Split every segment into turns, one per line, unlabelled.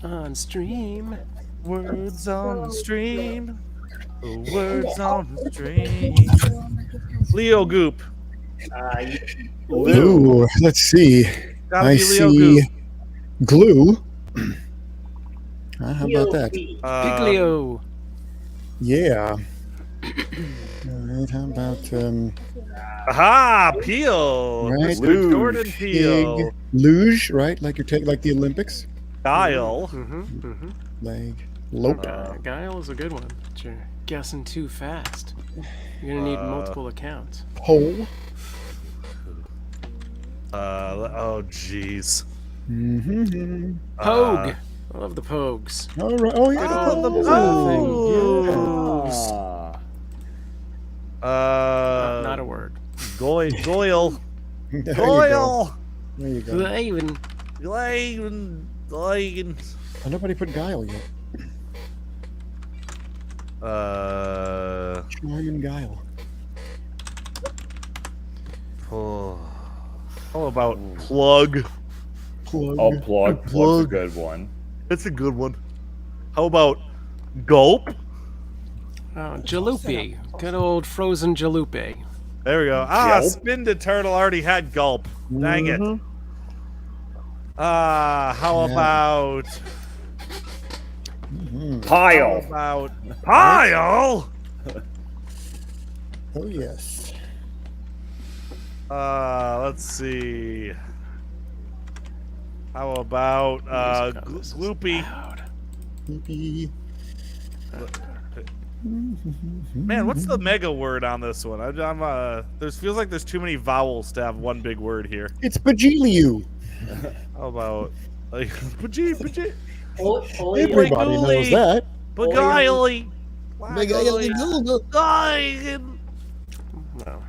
On stream.
Words on the stream. Words on the stream. Leo Goop.
Ooh, let's see.
Gotta
I
be Leo
see
Goop.
glue. How about that?
Piglio.
Yeah. All right. How about
Aha! Peel.
Right.
Mr. Jordan Peel.
pig luge? Right, like like the Olympics.
Dial.
Like lope.
Guile is a good one, but you're guessing too fast. You're gonna need multiple accounts.
Pole.
Oh jeez.
Pogue. I love the Pogues.
All right. Oh yeah.
The
Pogues. Not a word.
Goyle.
There you go.
Goyle.
There you go.
Even.
Oh, nobody put guile yet. Charm and guile.
How about plug?
Plug.
Oh, plug. Plug's a good one.
That's a good one. How about gulp?
Oh, jalopy. Good old frozen jalopy.
There we go.
Gulp?
Spin to turtle already had gulp. Dang it. How about
Pile.
pile?
Oh yes.
Let's see. How about gloopy?
Yippee.
Man, what's the mega word on this one? There's feels like there's too many vowels to have one big word here.
It's Bajiliu.
How about like Baji?
Everybody knows that.
Beguile.
No.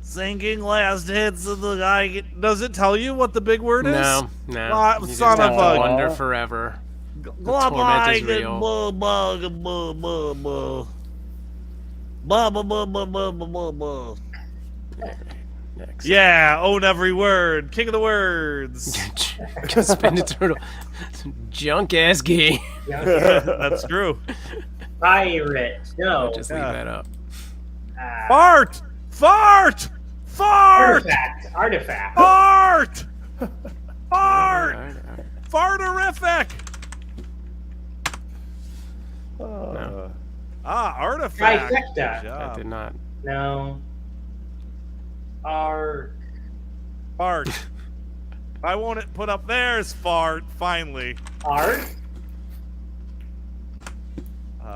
Sinking last hits of the guy. Does it tell you what the big word is?
No.
Son
You just
of
have to
a-
wonder forever. The torment is real. Next.
Yeah, own every word. King of the words.
Spin the turtle. Junk ass game.
That's true.
Pirate. No.
Just leave that up.
Fart! Fart! Fart!
Artifact.
Fart! Fart!
Alright.
Farterific!
No,
Artifact.
Trifecta.
Good
that
job.
did not.
No.
Fart. I want it put up there's fart, finally.
Art.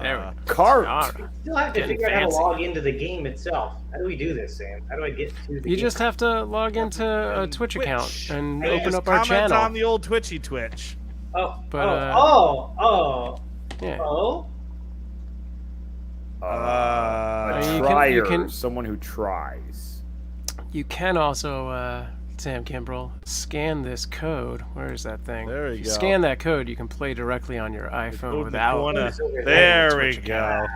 There we go.
Cart.
Alright.
Still have to
Getting
figure out how to
fancy.
log into the game itself. How do we do this, Sam? How do I get to the game?
You just have to log into a Twitch account and
Hey,
open
Just
up our
comment
channel.
on the old Twitchy Twitch.
But, yeah.
A
you
trier.
can-
Someone who tries.
You can also, Sam Kimbrell, scan this code. Where is that thing?
There you
if you
go.
scan that code, you can play directly on your iPhone
Open the
without.
corner.
There
There we
Twitch
go.
account.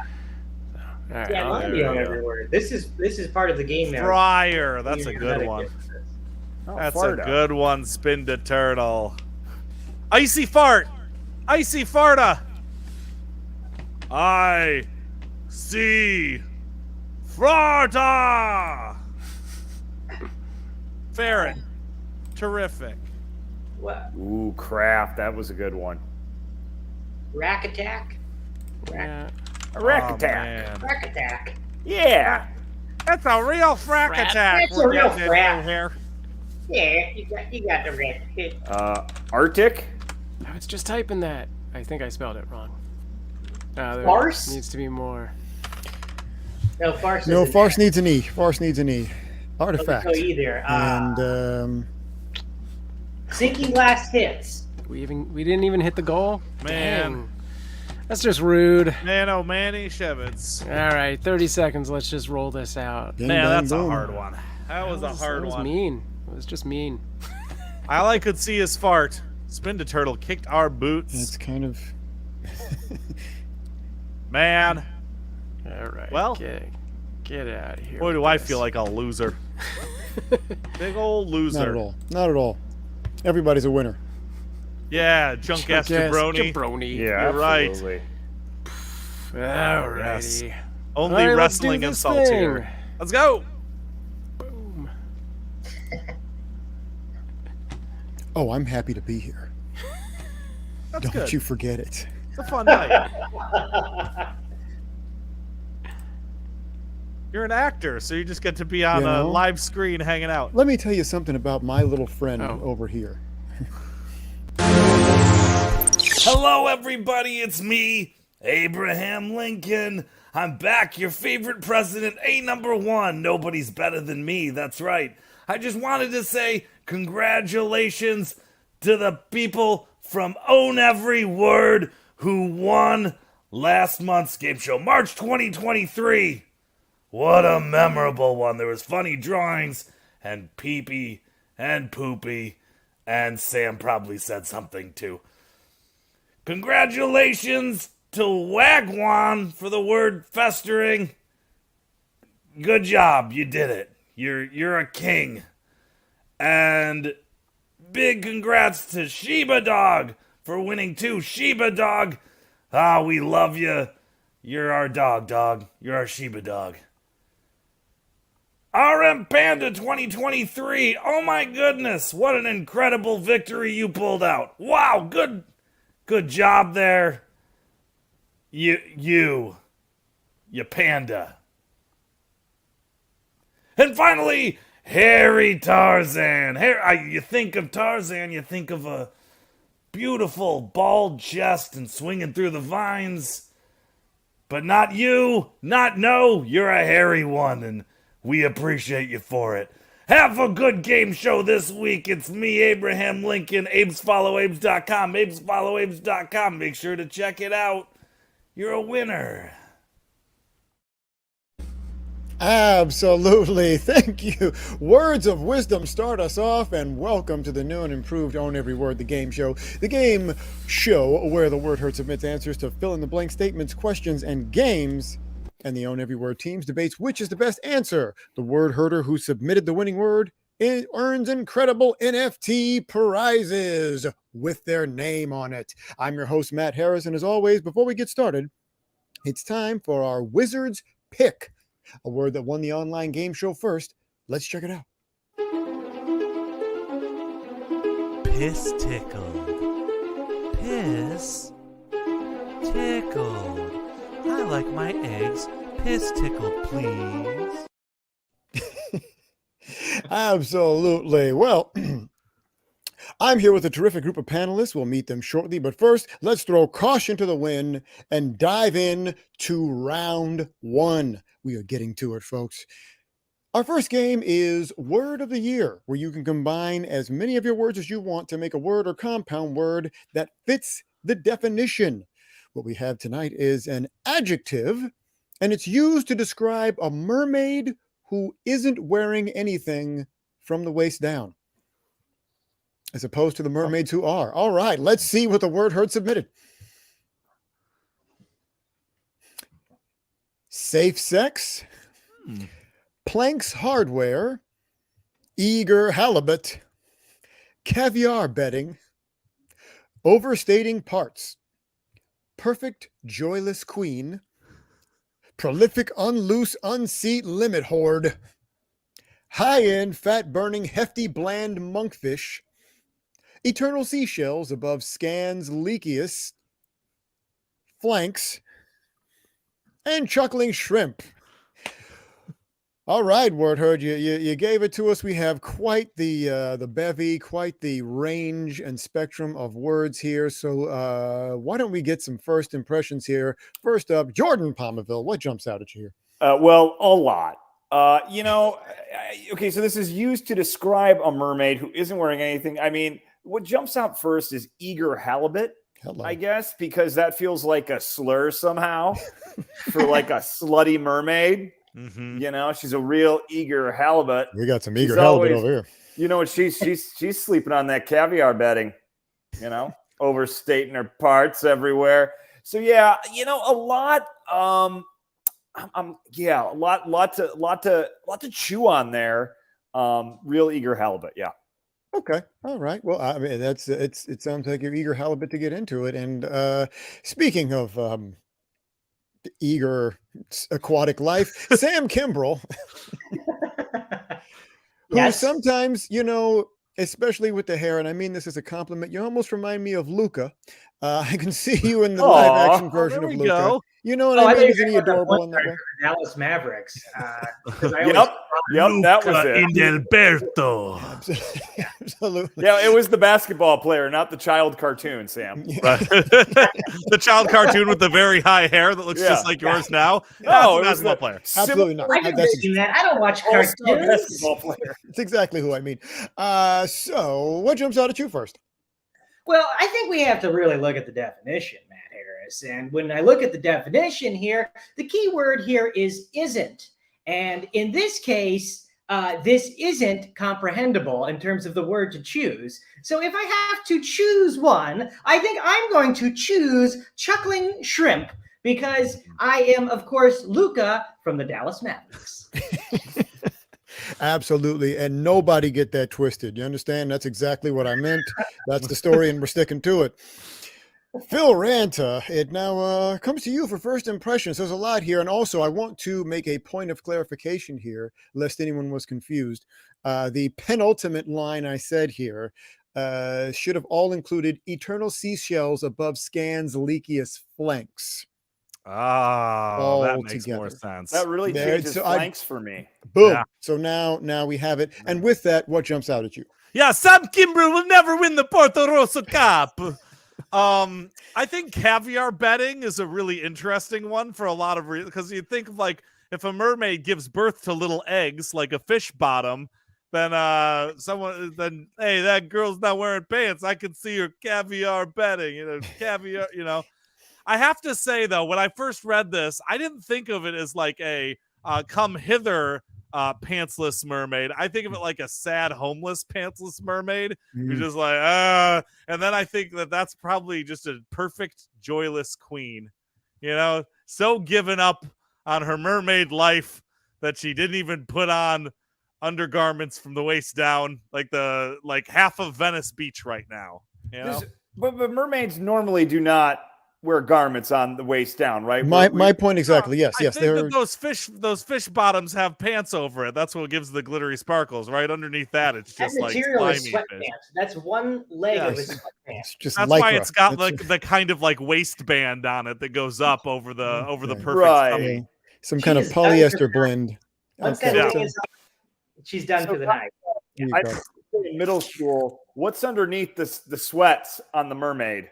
All right,
Yeah,
I'll-
mine be on every word. This is part of the game now.
Fryer. That's a
You
good
gotta
one.
get this.
Oh,
That's
Farda.
a good one, Spin to Turtle. Icy Fart! Icy Farta! I see Farta! Ferret. Terrific.
What?
Ooh, craft. That was a good one.
Rack attack?
yeah.
A wreck
Oh,
attack.
man.
Rack attack.
Yeah.
That's a real frack
Frat.
attack.
That's a real
getting
frat.
into here.
Yeah, you got the red.
Arctic.
I was just typing that. I think I spelled it wrong. There
Farce?
needs to be more.
No, farce.
No,
isn't
farce
there.
needs an E. Farce needs an E. Artifact.
No E there.
And
Sinking last hits.
We didn't even hit the goal.
Man.
Dang. That's just rude.
Man, oh, Manny Shevitz.
All right, 30 seconds. Let's just roll this out.
bing,
Man,
bang,
that's a
boom.
hard one. That was a hard
That was
one.
mean. It was just mean.
All I could see is fart. Spin to Turtle kicked our boots.
It's kind of.
Man,
All right.
Well,
get out of here.
boy,
with
do I
this.
feel like a loser. Big old loser.
Not at all. Not at all. Everybody's a winner.
Yeah, junk ass jabroni.
Jabroni.
Yeah,
You're right.
absolutely.
Alrighty.
Only
All right, let's do
wrestling
this
insults
thing.
here. Let's go.
Boom.
Oh, I'm happy to be here.
That's
Don't
good.
you forget it.
It's a fun night. You're an actor, so you just get to be on
You
a
know?
live screen hanging out.
Let me tell you something about my little friend
Oh.
over here.
Hello, everybody. It's me, Abraham Lincoln. I'm back, your favorite president, #1. Nobody's better than me. That's right. I just wanted to say congratulations to the people from Own Every Word who won last month's game show, March 2023. What a memorable one. There was funny drawings and pee-pee and poopy, and Sam probably said something too. Congratulations to Wagwan for the word festering. Good job, you did it. You're a king. And big congrats to Sheba Dog for winning too. Sheba Dog, we love you. You're our dog. You're our Sheba Dog. RM Panda 2023. Oh my goodness, what an incredible victory you pulled out. Wow, good job there. You panda. And finally, Harry Tarzan. You think of Tarzan, you think of a beautiful bald chest and swinging through the vines. But not you. You're a hairy one, and we appreciate you for it. Have a good game show this week. It's me, Abraham Lincoln, abesfollowabes.com, abesfollowabes.com. Make sure to check it out. You're a winner.
Absolutely. Thank you. Words of wisdom start us off, and welcome to the new and improved Own Every Word, the game show. The game show where the Word Herd submits answers to fill-in-the-blank statements, questions, and games, and the Own Every Word teams debates which is the best answer. The word herder who submitted the winning word earns incredible NFT prizes with their name on it. I'm your host, Matt Harris, and as always, before we get started, it's time for our Wizard's Pick, a word that won the online game show first. Let's check it out.
Piss tickled. Piss tickled. I like my eggs piss tickled, please.
Absolutely. Well, I'm here with a terrific group of panelists. We'll meet them shortly. But first, let's throw caution to the wind and dive in to round one. We are getting to it, folks. Our first game is Word of the Year, where you can combine as many of your words as you want to make a word or compound word that fits the definition. What we have tonight is an adjective, and it's used to describe a mermaid who isn't wearing anything from the waist down, as opposed to the mermaids who are. All right, let's see what the Word Herd submitted. Safe sex, Planks hardware, eager halibut, caviar bedding, overstating parts, perfect joyless queen, prolific unloose unseat limit horde, high-end fat-burning hefty bland monkfish, eternal seashells above scans leakiest flanks, and chuckling shrimp. All right, Word Herd, you gave it to us. We have quite the bevy, quite the range and spectrum of words here. So why don't we get some first impressions here? First up, Jordan Pomaville, what jumps out at you here?
Well, a lot. Okay, so this is used to describe a mermaid who isn't wearing anything. I mean, what jumps out first is eager halibut,
Hello.
I guess, because that feels like a slur somehow for like a slutty mermaid.
Mm-hmm.
You know, she's a real eager halibut.
We got some
She's
eager halibut
always-
over here.
You know what? She's sleeping on that caviar bedding. You know, overstating her parts everywhere. So yeah, you know, a lot. A lot to chew on there. Real eager halibut. Yeah.
Okay. All right. Well, I mean, it sounds like you're eager halibut to get into it. And speaking of eager aquatic life, Sam Kimbrell, who
Yes.
sometimes, especially with the hair, and I mean this as a compliment, you almost remind me of Luca. I can see you in the live action version
there
of
we
Luca.
go.
You know what
Oh,
I
I
mean?
thought
Isn't he
you were talking about
adorable
the
in that way?
one for Dallas Mavericks. 'Cause I
Yep.
always-
Yep, that was it.
Indelberto.
Absolutely.
Yeah, it was the basketball player, not the child cartoon, Sam.
Right. The child cartoon with the very high hair that looks
Yeah.
just like yours now.
No,
That's
it
a
was
basketball player.
Absolutely not.
I've never
That's
seen that. I don't watch
All-star
cartoons.
basketball player.
That's exactly who I mean. So, what jumps out at you first?
Well, I think we have to really look at the definition, Matt Harris. And when I look at the definition here, the key word here is isn't. And in this case, this isn't comprehensible in terms of the word to choose. So if I have to choose one, I think I'm going to choose chuckling shrimp because I am, of course, Luca from the Dallas Mavericks.
Absolutely. And nobody get that twisted. You understand? That's exactly what I meant. That's the story, and we're sticking to it. Phil Ranta, it now comes to you for first impressions. There's a lot here. And also, I want to make a point of clarification here, lest anyone was confused. The penultimate line I said here should have all included eternal seashells above Scan's leakiest flanks.
Oh, that
All
makes
together.
more sense.
That really
There,
changes
so I-
flanks for me.
Boom.
Yeah.
So now we have it. And with that, what jumps out at you?
Yeah, Sam Kimbrell will never win the Porto Rosso Cup. I think caviar betting is a really interesting one for a lot of reasons, because you think of like if a mermaid gives birth to little eggs like a fish bottom, then hey, that girl's not wearing pants. I can see her caviar betting, caviar, I have to say though, when I first read this, I didn't think of it as like a come hither pantsless mermaid. I think of it like a sad homeless pantsless mermaid who's just like and then I think that that's probably just a perfect joyless queen, so given up on her mermaid life that she didn't even put on undergarments from the waist down, like half of Venice Beach right now.
But mermaids normally do not wear garments on the waist down, right?
My point exactly. Yes,
I
yes.
think that those fish bottoms have pants over it. That's what gives the glittery sparkles. Right underneath that, it's
That
just like
material is
slimy
sweatpants.
fish.
That's one leg of his sweatpants.
It's just
That's
lycra.
why it's got
That's-
like the kind of like waistband on it that goes up over the perfect
Right.
tummy.
some
She
kind of
is done
polyester
for-
blend.
Once
Okay,
that
so-
thing is up, she's done for the night.
Here you
I
go.
in middle school, what's underneath the sweats on the mermaid?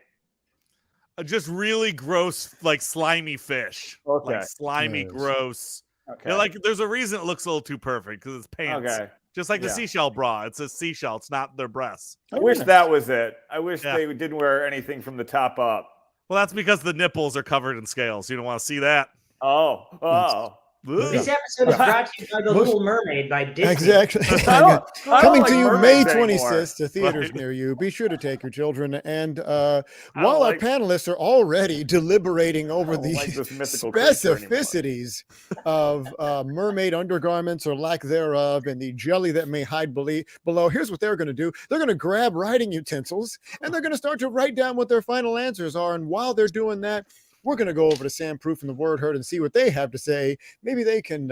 Just really gross, like slimy fish.
Okay.
Like slimy,
Yes.
gross.
Okay.
Like there's a reason it looks a little too perfect because it's pants.
Okay.
Just like the
Yeah.
seashell bra. It's a seashell. It's not their breasts.
I wish that was it. I wish
Yeah.
they didn't wear anything from the top up.
Well, that's because the nipples are covered in scales. You don't want to see that.
Oh.
This episode is brought to you by The
Most-
Little Mermaid by Disney.
Exactly.
I don't
Coming
like
to you
mermaids
May
anymore.
26th to theaters
Right.
near you. Be sure to take your children. And while
like-
our panelists are already deliberating over
I don't
the
like this mythical creature anymore.
specificities of mermaid undergarments or lack thereof and the jelly that may hide below, here's what they're going to do. They're going to grab writing utensils and they're going to start to write down what their final answers are. And while they're doing that, we're going to go over to Sam Proof and the Word Herd and see what they have to say. Maybe they can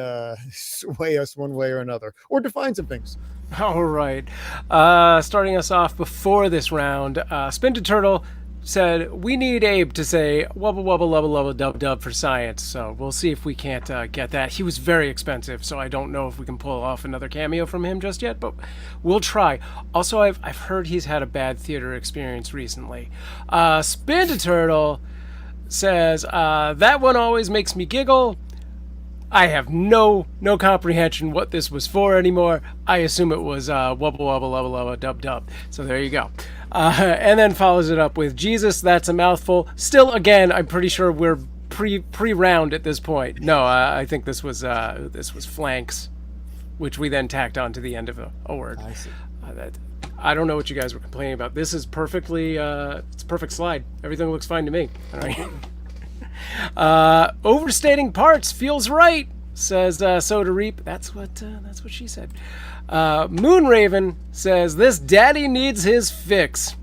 sway us one way or another or define some things.
All right. Starting us off before this round, Spinted Turtle said, we need Abe to say wubba wubba lubba lubba dub dub for science. So we'll see if we can't get that. He was very expensive, so I don't know if we can pull off another cameo from him just yet, but we'll try. Also, I've heard he's had a bad theater experience recently. Spinted Turtle says, that one always makes me giggle. I have no comprehension what this was for anymore. I assume it was wubba wubba lubba lubba dub dub. So there you go. And then follows it up with Jesus, that's a mouthful. Still, again, I'm pretty sure we're pre-round at this point. No, I think this was flanks, which we then tacked on to the end of a word.
I see.
I don't know what you guys were complaining about. This is perfectly, it's a perfect slide. Everything looks fine to me. All right. Overstating parts feels right. says so to reap. That's what she said. Moonraven says this daddy needs his fix.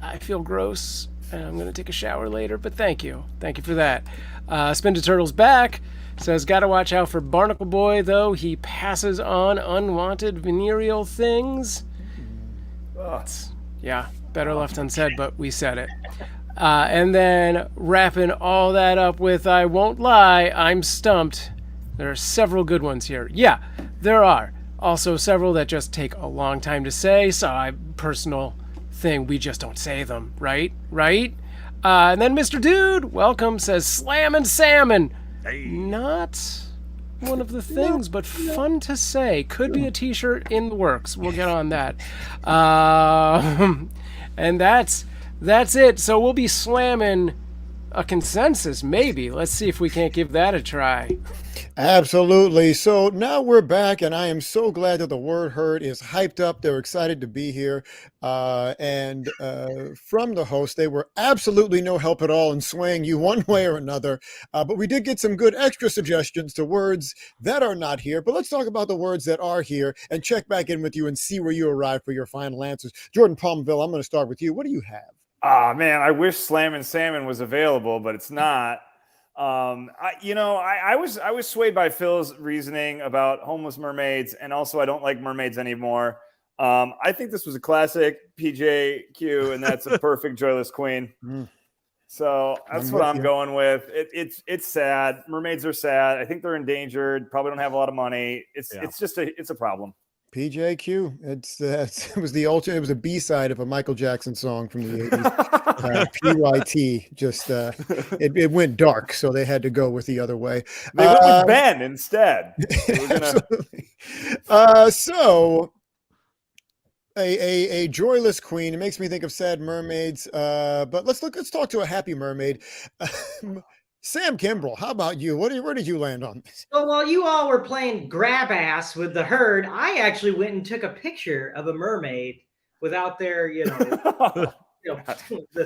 I feel gross, and I'm gonna take a shower later. But thank you for that. Spin to Turtle's back says gotta watch out for Barnacle Boy though. He passes on unwanted venereal things. Yeah, better left unsaid, but we said it. And then wrapping all that up with I won't lie, I'm stumped. There are several good ones here. Yeah, there are. Also several that just take a long time to say, so personal thing, we just don't say them, right? And then Mr. Dude, welcome, says slam and salmon. Not one of the things, but fun to say. Could be a t-shirt in the works. We'll get on that. And that's it. So we'll be slamming a consensus, maybe. Let's see if we can't give that a try.
Absolutely. So now we're back, and I am so glad that the word herd is hyped up. They're excited to be here. And from the host, they were absolutely no help at all in swaying you one way or another. But we did get some good extra suggestions to words that are not here. But let's talk about the words that are here and check back in with you and see where you arrive for your final answers. Jordan Pomaville, I'm going to start with you. What do you have?
Man, I wish Slam and Salmon was available, but it's not. I was swayed by Phil's reasoning about homeless mermaids, and also I don't like mermaids anymore. I think this was a classic PJQ, and that's a perfect joyless queen. So that's what I'm going with. It's sad. Mermaids are sad. I think they're endangered. Probably don't have a lot of money. It's a problem.
PJQ. It was the ultimate. It was a B-side of a Michael Jackson song from the 80s. PYT. Just it went dark, so they had to go with the other way.
They went with Ben instead.
Absolutely. So a joyless queen. It makes me think of sad mermaids. But let's talk to a happy mermaid. Sam Kimbrell, how about you? Where did you land on this?
So while you all were playing grab ass with the herd, I actually went and took a picture of a mermaid without their, the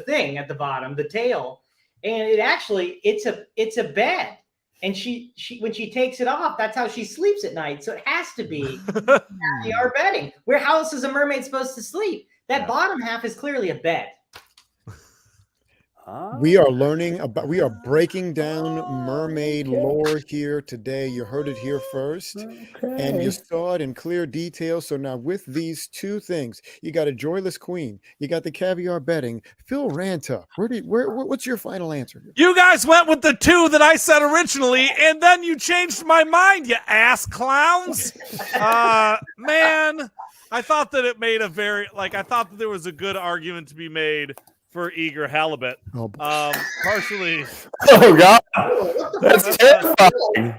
thing at the bottom, the tail, and it's a bed, and she when she takes it off, that's how she sleeps at night. So it has to be our bedding. Where else is a mermaid supposed to sleep? That bottom half is clearly a bed.
We are breaking down mermaid lore here today. You heard it here first, and you saw it in clear detail. So now with these two things, you got a joyless queen, you got the caviar bedding. Phil Ranta, what's your final answer?
You guys went with the two that I said originally, and then you changed my mind, you ass clowns. Man, I thought that it made I thought that there was a good argument to be made for eager halibut. Partially.
Oh God, that's terrifying.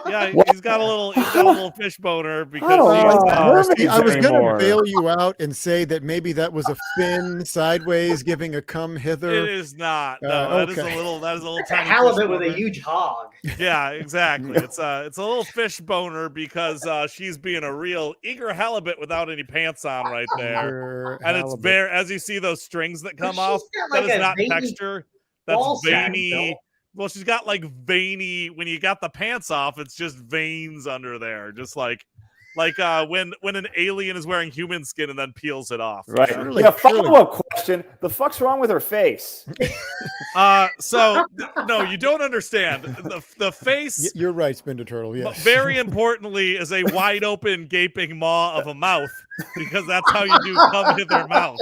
Yeah, he's got a little fish boner because
I was gonna bail you out and say that maybe that was a fin sideways giving a come hither.
It is not. No,
okay.
that is a little tiny
halibut with a huge hog.
Yeah, exactly. It's a little fish boner because she's being a real eager halibut without any pants on right there. And it's very, as you see those strings that come off, that is not texture. That's veiny. Well, she's got like veiny. When you got the pants off, it's just veins under there, just like when an alien is wearing human skin and then peels it off.
Right. Follow-up question: the fuck's wrong with her face?
So no, you don't understand. The face.
You're right, Spinda Turtle. Yes.
Very importantly, is a wide open, gaping maw of a mouth, because that's how you do come hither mouth.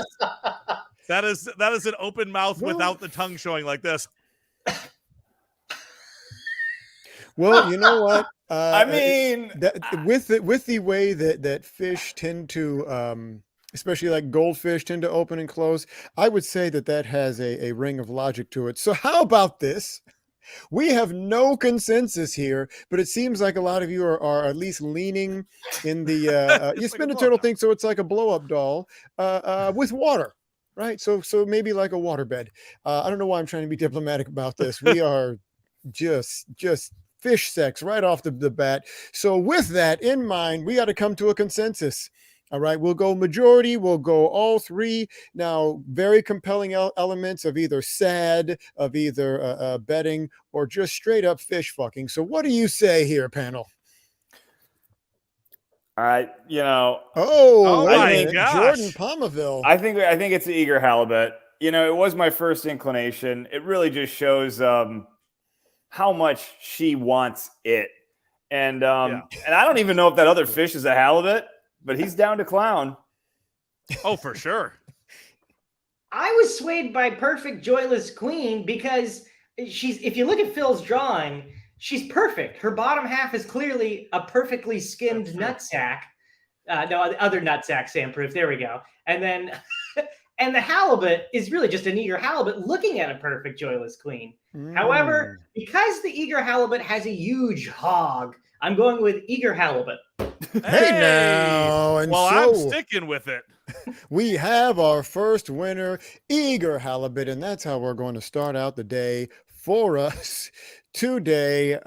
That is an open mouth without the tongue showing like this.
Well, you know what?
I mean,
with the way that fish tend to, especially like goldfish, tend to open and close, I would say that has a ring of logic to it. So how about this? We have no consensus here, but it seems like a lot of you are at least leaning in the you spin a turtle thing, so it's like a blow-up doll with water. Right. So maybe like a waterbed. I don't know why I'm trying to be diplomatic about this. We are just fish sex right off the bat. So with that in mind, we got to come to a consensus. All right, we'll go majority. We'll go all three. Now, very compelling elements of either sad, of either bedding, or just straight up fish fucking. So what do you say here, panel?
All right,
Oh, wait a
my
minute.
gosh.
Jordan Pomaville.
I think it's the eager halibut. It was my first inclination. It really just shows how much she wants it. And and I don't even know if that other fish is a halibut, but he's down to clown.
Oh, for sure.
I was swayed by Perfect Joyless Queen because if you look at Phil's drawing, she's perfect. Her bottom half is clearly a perfectly skinned nutsack. No, other nutsack, sandproof. There we go. And then, and the halibut is really just an eager halibut looking at a perfect joyless queen. However, because the eager halibut has a huge hog, I'm going with eager halibut.
Hey now, and
well,
so
I'm sticking with it.
we have our first winner, eager halibut, and that's how we're going to start out the day for us today.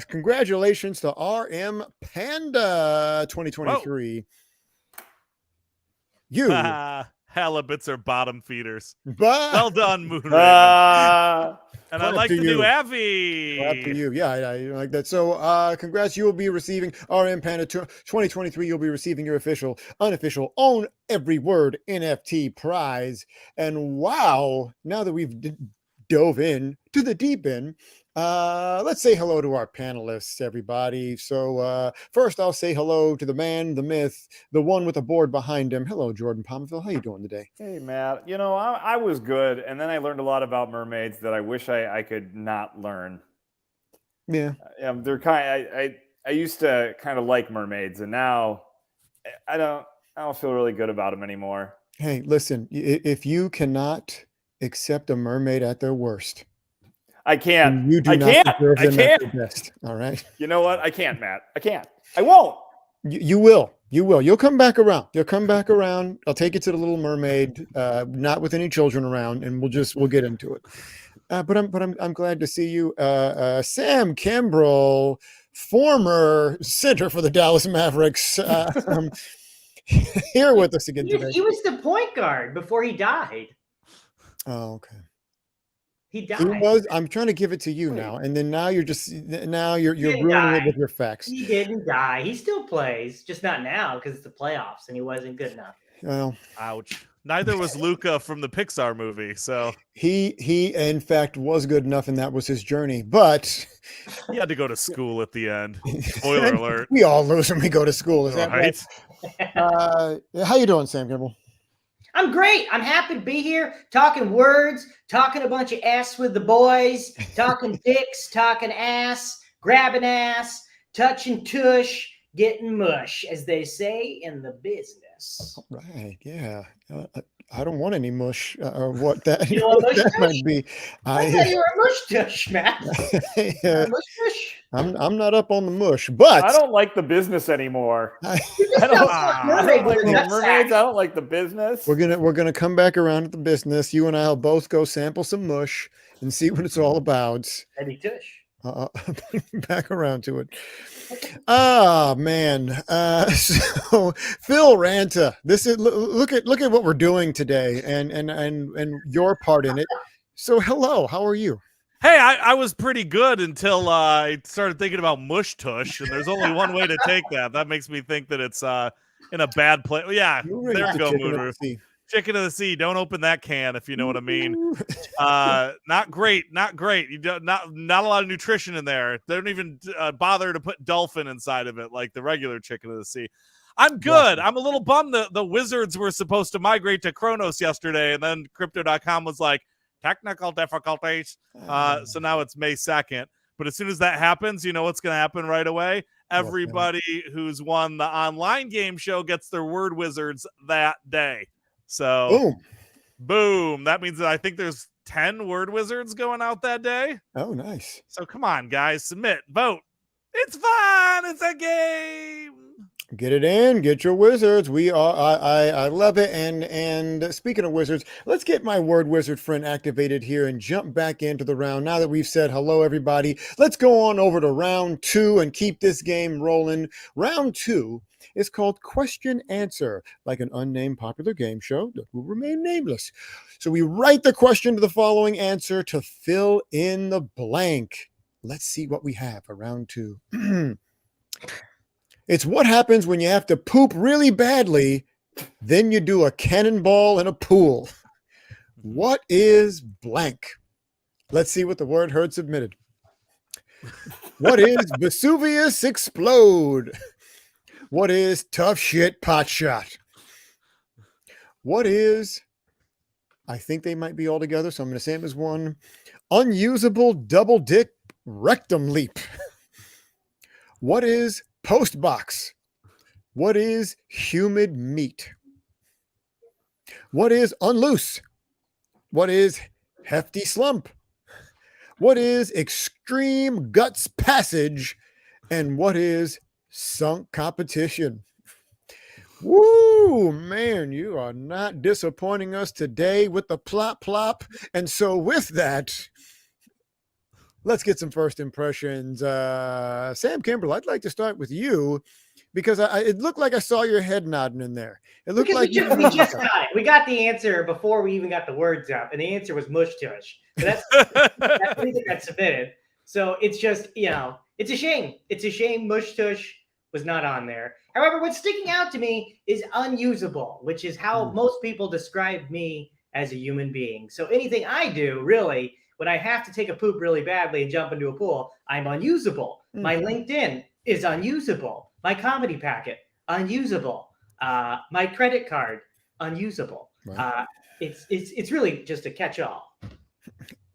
Congratulations to RM Panda 2023. You
Halibuts are bottom feeders.
but
Well done, Moonraven. And I'd
clap
like
to
to
you.
do Avi.
Clap to you. Yeah, I like that. So congrats. You will be receiving RM Panda 2023. You'll be receiving your unofficial, own every word NFT prize. And wow, now that we've dove in to the deep end, let's say hello to our panelists, everybody. So first I'll say hello to the man, the myth, the one with the board behind him. Hello, Jordan Pomaville. How you doing today?
Hey, Matt. I was good, and then I learned a lot about mermaids that I wish I could not learn.
Yeah.
They're I used to kind of like mermaids, and now I don't feel really good about them anymore.
Hey, listen, if you cannot accept a mermaid at their worst,
I can't.
then you do
I
not
can't.
deserve
I
them at
can't.
their best. All right.
You know what? I can't, Matt. I can't. I won't.
You will. You will. You'll come back around. You'll come back around. I'll take you to the Little Mermaid, not with any children around, and we'll get into it. But I'm glad to see you, Sam Kimbrell, former center for the Dallas Mavericks, here with us again today.
He was the point guard before he died.
Oh, okay.
He
He
died.
was. I'm trying to give it to you now, and then now you're
didn't
ruining it
die.
with your facts.
He didn't die. He still plays, just not now because it's the playoffs and he wasn't good enough.
Well,
Ouch. Neither was Luca from the Pixar movie. So
he in fact was good enough, and that was his journey. But
he had to go to school at the end. Spoiler alert.
we all lose when we go to school. Is that right? How you doing, Sam Kimbrell?
I'm great. I'm happy to be here talking words, talking a bunch of ass with the boys, talking dicks, talking ass, grabbing ass, touching tush, getting mush, as they say in the business.
Right. Yeah. I don't want any mush or what that,
You want
what
mush
that
tush?
might be.
I thought you were a mush tush, Matt. Mush tush?
I'm not up on the mush, but
I don't like the business anymore.
You just don't fuck mermaid with a nutsack.
Mermaids. I don't like the business.
we're gonna come back around to the business. You and I'll both go sample some mush and see what it's all about.
Eddie tush.
Back around to it. Oh man. So Phil Ranta, this is look at what we're doing today and your part in it. So hello, how are you?
Hey, I was pretty good until I started thinking about mush tush, and there's only one way to take that. That makes me think that it's in a bad place. Yeah,
You're
there
right,
we go,
chicken of
Mooner.
the sea.
Chicken of the sea. Don't open that can if you know what I mean. Not great. You don't, not a lot of nutrition in there. They don't even bother to put dolphin inside of it like the regular chicken of the sea. I'm good. I'm a little bummed that the Wizards were supposed to migrate to Kronos yesterday, and then Crypto.com was like, technical difficulties. So now it's May 2nd. But as soon as that happens, you know what's going to happen right away? Everybody who's won the online game show gets their word wizards that day. So, boom. That means that I think there's 10 word wizards going out that day.
Oh, nice.
So come on, guys. Submit. Vote. It's fun. It's a game.
Get it in, get your wizards. I love it. And speaking of wizards, let's get my word wizard friend activated here and jump back into the round. Now that we've said hello, everybody, let's go on over to round 2 and keep this game rolling. Round 2 is called Question Answer, like an unnamed popular game show that will remain nameless. So we write the question to the following answer to fill in the blank. Let's see what we have for round 2. It's what happens when you have to poop really badly, then you do a cannonball in a pool. What is blank? Let's see what the word heard submitted. What is Vesuvius explode? What is tough shit pot shot? What is, I think they might be all together, so I'm going to say them as one, unusable double dick rectum leap. What is post box? What is humid meat? What is unloose? What is hefty slump? What is extreme guts passage? And what is sunk competition? Woo, man, you are not disappointing us today with the plop plop. And so with that, let's get some first impressions. Sam Kimbrell, I'd like to start with you because it looked like I saw your head nodding in there. It looked
Because
like
we just got it. We got the answer before we even got the words up, and the answer was mush tush. So that's the reason that submitted. So it's just, it's a shame. It's a shame mush tush was not on there. However, what's sticking out to me is unusable, which is how most people describe me as a human being. So anything I do, really, when I have to take a poop really badly and jump into a pool, I'm unusable. My LinkedIn is unusable. My comedy packet, unusable. My credit card, unusable.
Right.
It's really just a catch-all.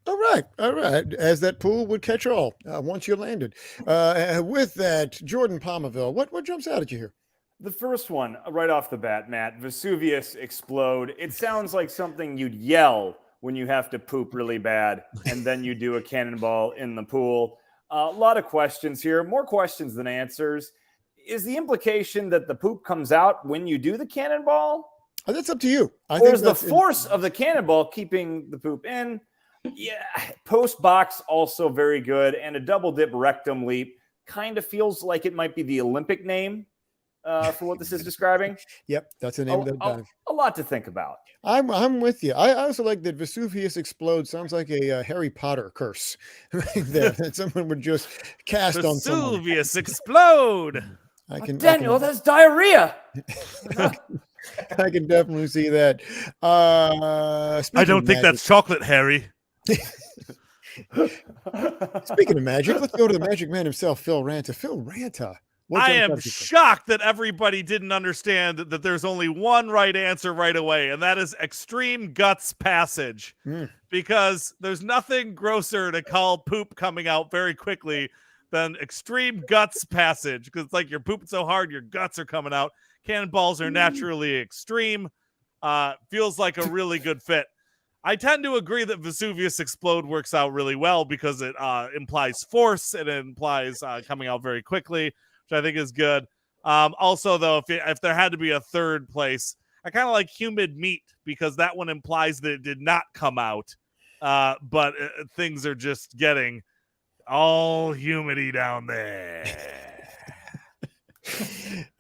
All right. As that pool would catch all once you landed. With that, Jordan Pomaville, what jumps out at you here?
The first one, right off the bat, Matt, Vesuvius explode. It sounds like something you'd yell when you have to poop really bad, and then you do a cannonball in the pool. A lot of questions here, more questions than answers. Is the implication that the poop comes out when you do the cannonball?
That's up to you.
Or is the force of the cannonball keeping the poop in? Yeah, post box also very good, and a double dip rectum leap kind of feels like it might be the Olympic name for what this is describing.
Yep, that's the name of that dive.
A lot to think about.
I'm with you. I also like that Vesuvius explode. Sounds like a Harry Potter curse right there that someone would just cast on someone.
Vesuvius explode.
Daniel, that's diarrhea.
I can definitely see that.
I don't think that's chocolate, Harry.
Speaking of magic, let's go to the magic man himself, Phil Ranta. Phil Ranta.
I am shocked that everybody didn't understand that there's only one right answer right away, and that is extreme guts passage. Because there's nothing grosser to call poop coming out very quickly than extreme guts passage. Because it's like you're pooping so hard, your guts are coming out. Cannonballs are naturally extreme. Feels like a really good fit. I tend to agree that Vesuvius explode works out really well because it implies force and it implies coming out very quickly, which I think is good. Also, though, if there had to be a third place, I kind of like humid meat because that one implies that it did not come out, but things are just getting all humidy down there.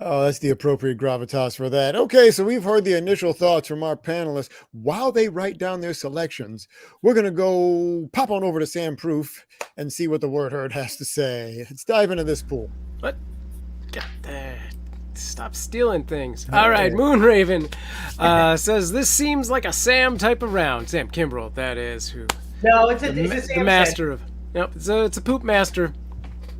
Oh, that's the appropriate gravitas for that. Okay, so we've heard the initial thoughts from our panelists. While they write down their selections, we're going to go pop on over to Sam Proof and see what the word heard has to say. Let's dive into this pool.
What? God, stop stealing things. All right, Moonraven says this seems like a Sam type of round. Sam Kimbrell, that is who.
No, it's a Sam
the master of. Nope, it's a poop master.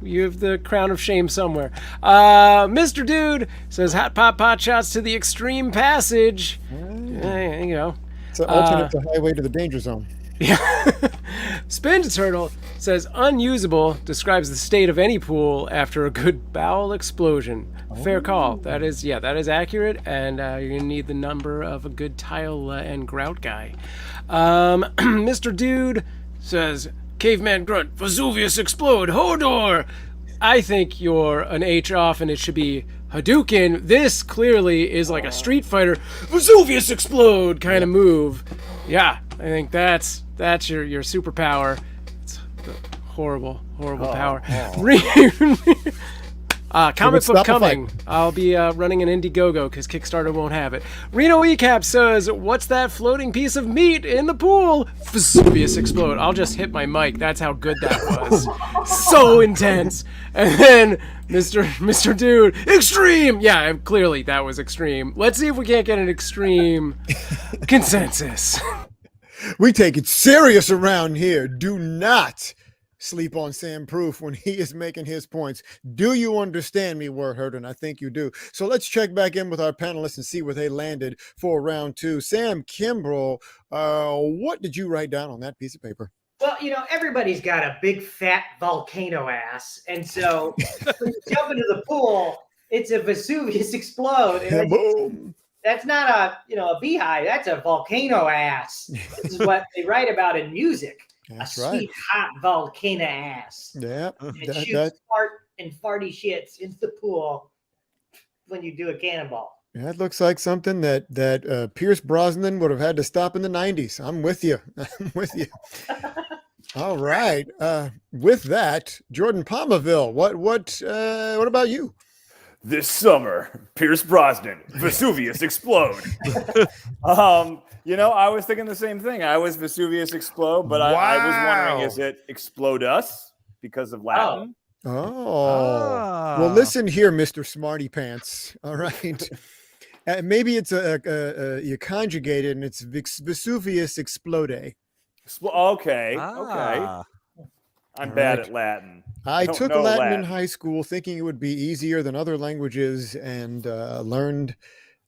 You have the crown of shame somewhere. Mr. Dude says hot pot shots to the extreme passage. You know.
It's an alternate to highway to the danger zone.
Yeah. Spin Turtle says unusable describes the state of any pool after a good bowel explosion. Fair call. That is accurate, and you're gonna need the number of a good tile and grout guy. Mr. Dude says caveman grunt Vesuvius explode Hodor. I think you're an H off, and it should be Hadouken. This clearly is like a Street Fighter Vesuvius explode kind of move. Yeah, I think that's your superpower. It's horrible power. Comic
stop
book
the fight.
coming. I'll be running an Indiegogo because Kickstarter won't have it. Reno Ecap says, "What's that floating piece of meat in the pool?" Vesuvius explode. I'll just hit my mic. That's how good that was. So intense. And then Mr. Dude, extreme. Yeah, clearly that was extreme. Let's see if we can't get an extreme consensus.
We take it serious around here. Do not sleep on Sam Proof when he is making his points. Do you understand me, Word Herd? And I think you do. So let's check back in with our panelists and see where they landed for round 2. Sam Kimbrell, what did you write down on that piece of paper?
Well, everybody's got a big fat volcano ass. And so when you jump into the pool, it's a Vesuvius explode. And
Boom.
that's not a beehive. That's a volcano ass. This is what they write about in music.
That's
a
right.
sweet, hot volcano ass.
Yeah.
It shoots fart and farty shits into the pool when you do a cannonball.
That looks like something that Pierce Brosnan would have had to stop in the 90s. I'm with you. I'm with you. All right. With that, Jordan Pomaville, what about you?
This summer, Pierce Brosnan, Vesuvius explode. I was thinking the same thing. I was Vesuvius explode, but I was wondering, is it explodus because of Latin?
Oh. Well, listen here, Mr. Smarty Pants. All right. Maybe it's you conjugate it and it's Vesuvius explode.
Okay. I'm bad
right.
at Latin.
I
don't
took
know
Latin in high school thinking it would be easier than other languages and learned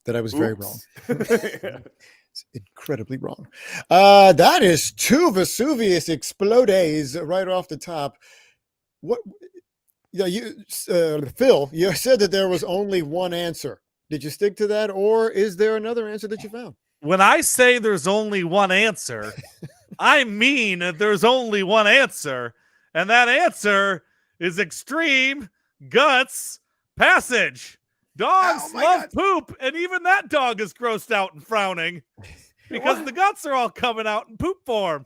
that I was very wrong. It's incredibly wrong. That is 2 Vesuvius explodes right off the top. What? Yeah, Phil, you said that there was only one answer. Did you stick to that, or is there another answer that you found?
When I say there's only one answer, I mean there's only one answer, and that answer is extreme guts passage. Dogs love poop, and even that dog is grossed out and frowning because the guts are all coming out in poop form.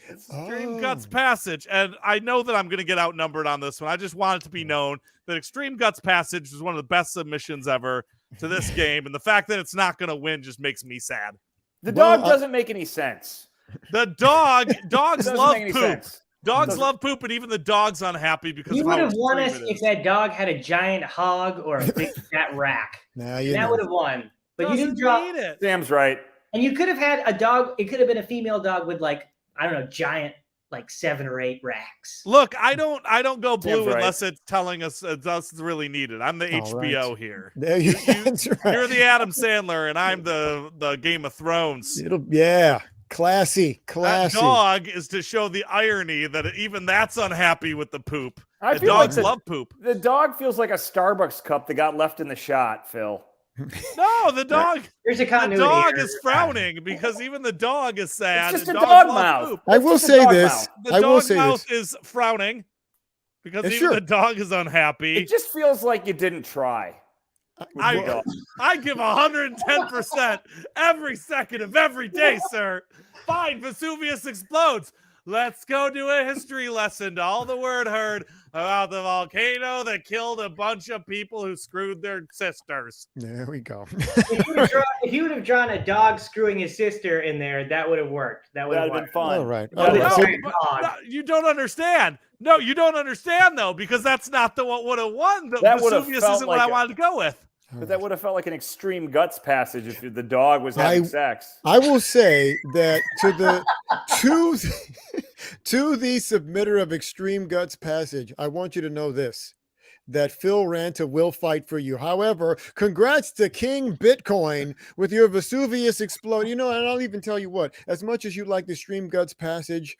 Extreme Guts Passage. And I know that I'm going to get outnumbered on this one. I just want it to be known that Extreme Guts Passage is one of the best submissions ever to this game. And the fact that it's not going to win just makes me sad.
The dog doesn't make any sense.
The dogs love poop.
Sense.
Dogs love poop, and even the dog's unhappy because
you would have won us if that dog had a giant hog or a big fat rack. That would have won. But you didn't draw
it.
Sam's right.
And you could have had a dog. It could have been a female dog with giant 7 or 8 racks.
Look, I don't go blue
Sam's
unless it's telling us it's really needed. I'm the HBO here.
There that's right.
You're the Adam Sandler, and I'm the Game of Thrones.
Classy.
That dog is to show the irony that even that's unhappy with the poop.
I feel
dogs
like
love poop.
The dog feels like a Starbucks cup that got left in the shot, Phil.
No, the dog.
There's a continuity.
The dog
here.
is frowning because even the dog is sad.
It's just
and
a
dogs
dog
love
mouth.
poop.
I will say this.
Mouth.
The dog mouth is frowning because even the dog is unhappy.
It just feels like you didn't try.
I give 110% every second of every day, sir. Fine, Vesuvius explodes. Let's go do a history lesson to all the word heard about the volcano that killed a bunch of people who screwed their sisters.
There we go.
If you would have drawn a dog screwing his sister in there, that would have worked. That would have
been fun.
All right.
No, you don't understand. No, you don't understand, though, because that's not what would have won. Vesuvius isn't what I wanted to go with.
But that would have felt like an Extreme Guts Passage if the dog was having sex.
I will say that to the submitter of Extreme Guts Passage, I want you to know this, that Phil Ranta will fight for you. However, congrats to King Bitcoin with your Vesuvius explode. And I'll even tell you what, as much as you like the Extreme Guts Passage,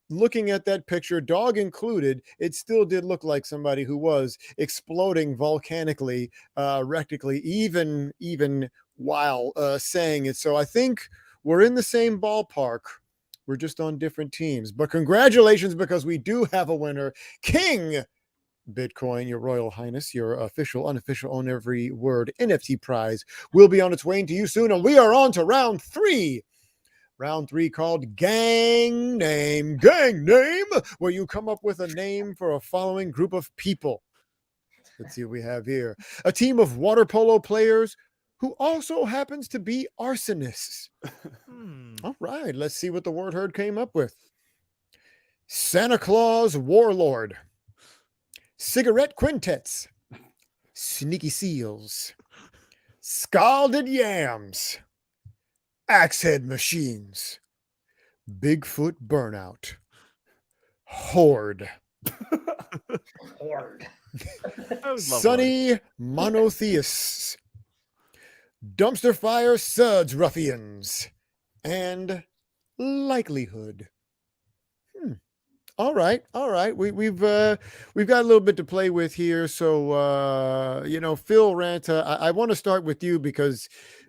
looking at that picture, dog included, it still did look like somebody who was exploding volcanically, rectically, even while saying it. So I think we're in the same ballpark. We're just on different teams. But congratulations, because we do have a winner. King Bitcoin, your Royal Highness, your official, unofficial, own every word NFT prize will be on its way to you soon. And we are on to round 3. Round 3 called Gang Name, where you come up with a name for a following group of people. Let's see what we have here. A team of water polo players who also happens to be arsonists. All right, let's see what the word herd came up with. Santa Claus warlord. Cigarette quintets. Sneaky seals. Scalded yams. Axehead machines. Bigfoot burnout. Horde.
Horde.
I would love
Sunny monotheists. Dumpster fire suds ruffians. And likelihood. All right. We've got a little bit to play with here. So Phil Ranta, I want to start with you because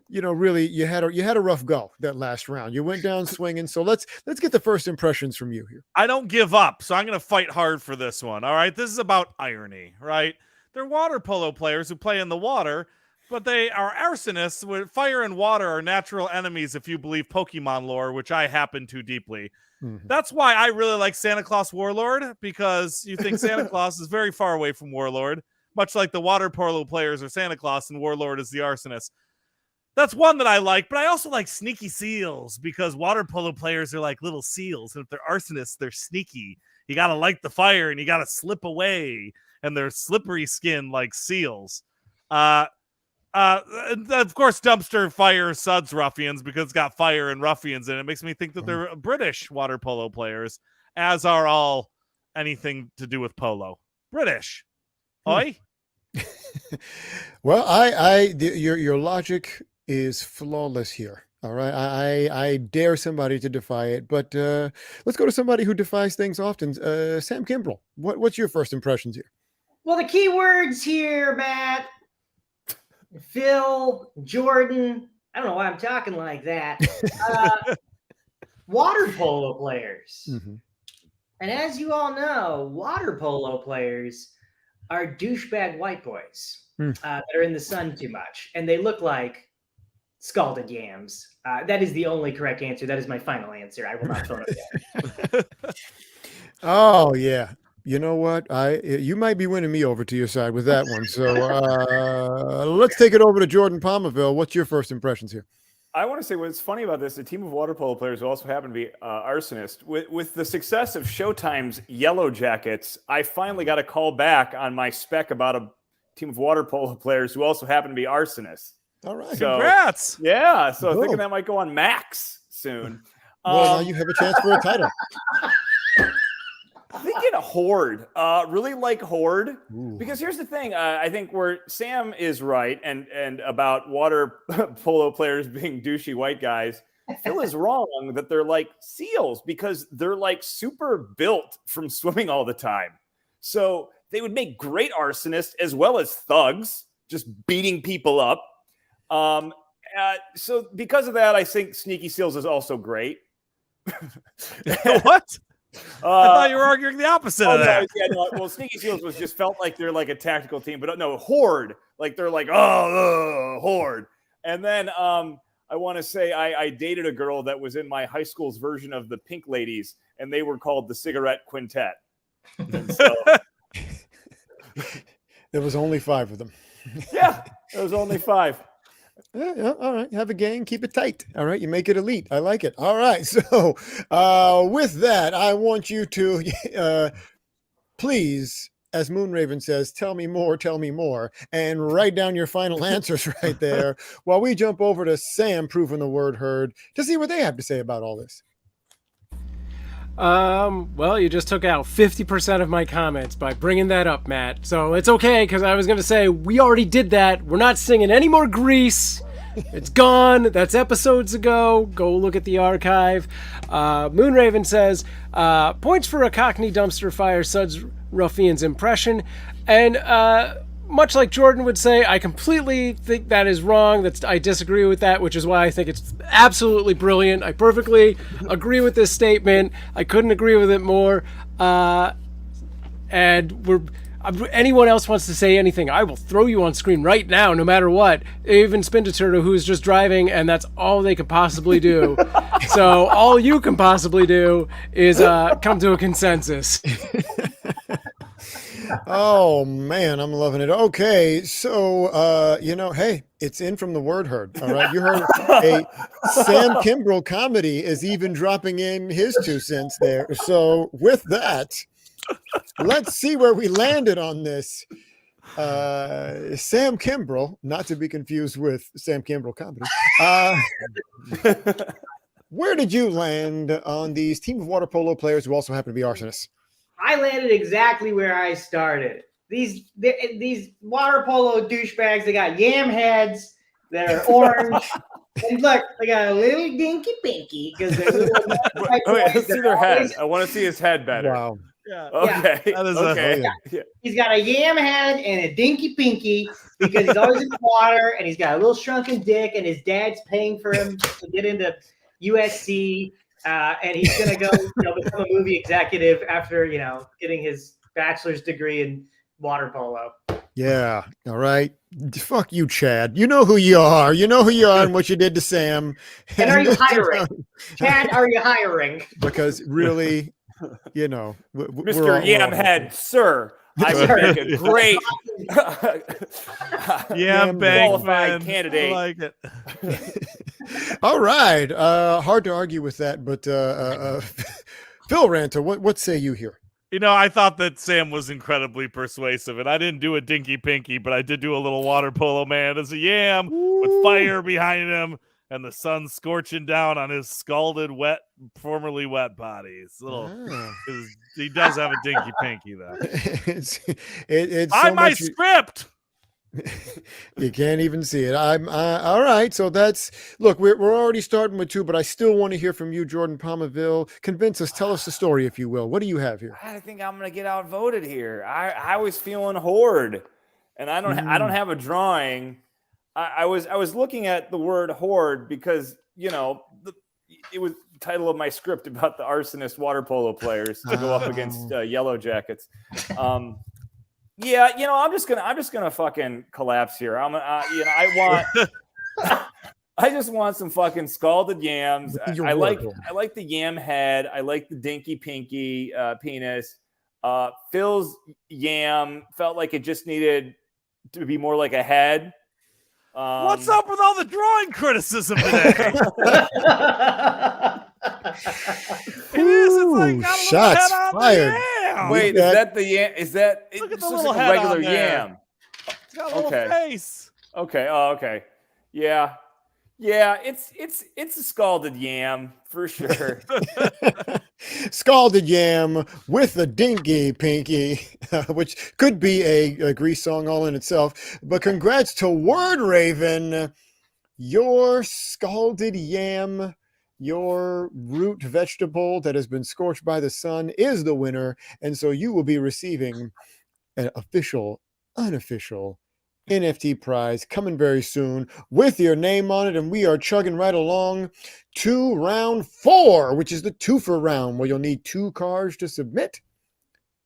really you had a rough go that last round. You went down swinging. So let's get the first impressions from you here.
I don't give up, so I'm going to fight hard for this one. All right, this is about irony, right? They're water polo players who play in the water, but they are arsonists. Where fire and water are natural enemies if you believe Pokemon lore, which I happen to deeply.
Mm-hmm.
That's why I really like Santa Claus Warlord, because you think Santa Claus is very far away from Warlord, much like the water polo players are Santa Claus and Warlord is the arsonist. That's one that I like, but I also like sneaky seals because water polo players are like little seals, and if they're arsonists, they're sneaky. You got to light the fire and you got to slip away, and they're slippery skin like seals. Of course, dumpster fire suds ruffians because it's got fire and ruffians in it. It makes me think that they're British water polo players, as are all anything to do with polo. British. Oi?
Well, your logic is flawless here. All right. I dare somebody to defy it, but let's go to somebody who defies things often. Sam Kimbrell, what's your first impressions here?
Well, the key words here, Matt, Phil, Jordan, I don't know why I'm talking like that. Water polo players.
Mm-hmm.
And as you all know, water polo players are douchebag white boys that are in the sun too much. And they look like scalded yams. That is the only correct answer. That is my final answer. I will not phone it down.
Oh, yeah. You know what? You might be winning me over to your side with that one. So let's take it over to Jordan Pomaville. What's your first impressions here?
I want to say what's funny about this, a team of water polo players who also happen to be arsonists. With the success of Showtime's Yellow Jackets, I finally got a call back on my spec about a team of water polo players who also happen to be arsonists.
All right.
So, congrats.
Yeah. So I'm thinking that might go on Max soon.
Well, now you have a chance for a title.
I'm thinking a Horde. Really like Horde. Ooh. Because here's the thing. I think where Sam is right and about water polo players being douchey white guys, Phil is wrong that they're like seals because they're like super built from swimming all the time. So they would make great arsonists as well as thugs, just beating people up. So because of that, I think Sneaky Seals is also great.
What? I thought you were arguing the opposite of that.
Well, Sneaky Seals was just felt like they're like a tactical team, but no, Horde. Like they're like, Horde. And then I want to say I dated a girl that was in my high school's version of the Pink Ladies, and they were called the Cigarette Quintet. And so,
there was only 5 of them.
Yeah, there was only 5.
Yeah, all right. Have a gang. Keep it tight. All right. You make it elite. I like it. All right. So with that, I want you to please, as Moonraven says, tell me more, and write down your final answers right there while we jump over to Sam, Proving the Word Heard, to see what they have to say about all this.
Well, you just took out 50% of my comments by bringing that up, Matt. So it's okay, because I was going to say, we already did that. We're not singing any more Grease. It's gone. That's episodes ago. Go look at the archive. Moonraven says, points for a Cockney dumpster fire suds ruffian's impression. And, much like Jordan would say, I completely think that is wrong. I disagree with that, which is why I think it's absolutely brilliant. I perfectly agree with this statement. I couldn't agree with it more. Anyone else wants to say anything, I will throw you on screen right now, no matter what. Even Spindaturtle, who's just driving, and that's all they could possibly do. So all you can possibly do is come to a consensus.
Oh man, I'm loving it. Okay, so hey, it's in from the word heard. All right, you heard a Sam Kimbrell comedy is even dropping in his 2 cents there. So with that, let's see where we landed on this. Sam Kimbrell, not to be confused with Sam Kimbrell comedy. Where did you land on these team of water polo players who also happen to be arsonists?
I landed exactly where I started. These water polo douchebags, they got yam heads that are orange. And look, they got a little dinky pinky because they're little.
Okay, let's see their head. I want to see his head better.
Wow.
Yeah.
Okay.
That is
okay.
He's got a yam head and a dinky pinky because he's always in the water, and he's got a little shrunken dick, and his dad's paying for him to get into USC, and he's gonna go, become a movie executive after getting his bachelor's degree in water polo.
Yeah. All right. Fuck you, Chad. You know who you are. You know who you are and what you did to Sam.
And are you hiring? Chad, are you hiring?
Because really, Mr.
Yamhead, sir, I would make a great qualified candidate.
I like it.
All right. Hard to argue with that, but Phil Ranta, what say you here?
I thought that Sam was incredibly persuasive, and I didn't do a dinky pinky, but I did do a little water polo man as a yam with fire behind him and the sun scorching down on his scalded, formerly wet body. He does have a dinky pinky, though.
It's
on my script.
You can't even see it. All right. So we're already starting with 2, but I still want to hear from you, Jordan Pomaville. Convince us, tell us the story, if you will. What do you have here?
I think I'm gonna get outvoted here. I was feeling horde, and I don't have a drawing. I was looking at the word horde because it was the title of my script about the arsonist water polo players to go up against Yellow Jackets. Yeah, I'm just gonna fucking collapse here. I just want some fucking scalded yams. I like the yam head. I like the dinky pinky penis. Phil's yam felt like it just needed to be more like a head.
What's up with all the drawing criticism today? It is. It's like got a
shots
little head on
fired.
the yam.
Wait, is that the yam? Is that
Look at the
it's
little
just like a
head
regular
on there.
yam?
It's got a little face.
Okay. Oh, okay. Yeah. It's a scalded yam for sure.
Scalded yam with a dinky pinky, which could be a Grease song all in itself. But congrats to Word Raven. Your scalded yam, your root vegetable that has been scorched by the sun, is the winner. And so you will be receiving an unofficial NFT prize coming very soon with your name on it. And we are chugging right along to round 4, which is the twofer round, where you'll need 2 cards to submit.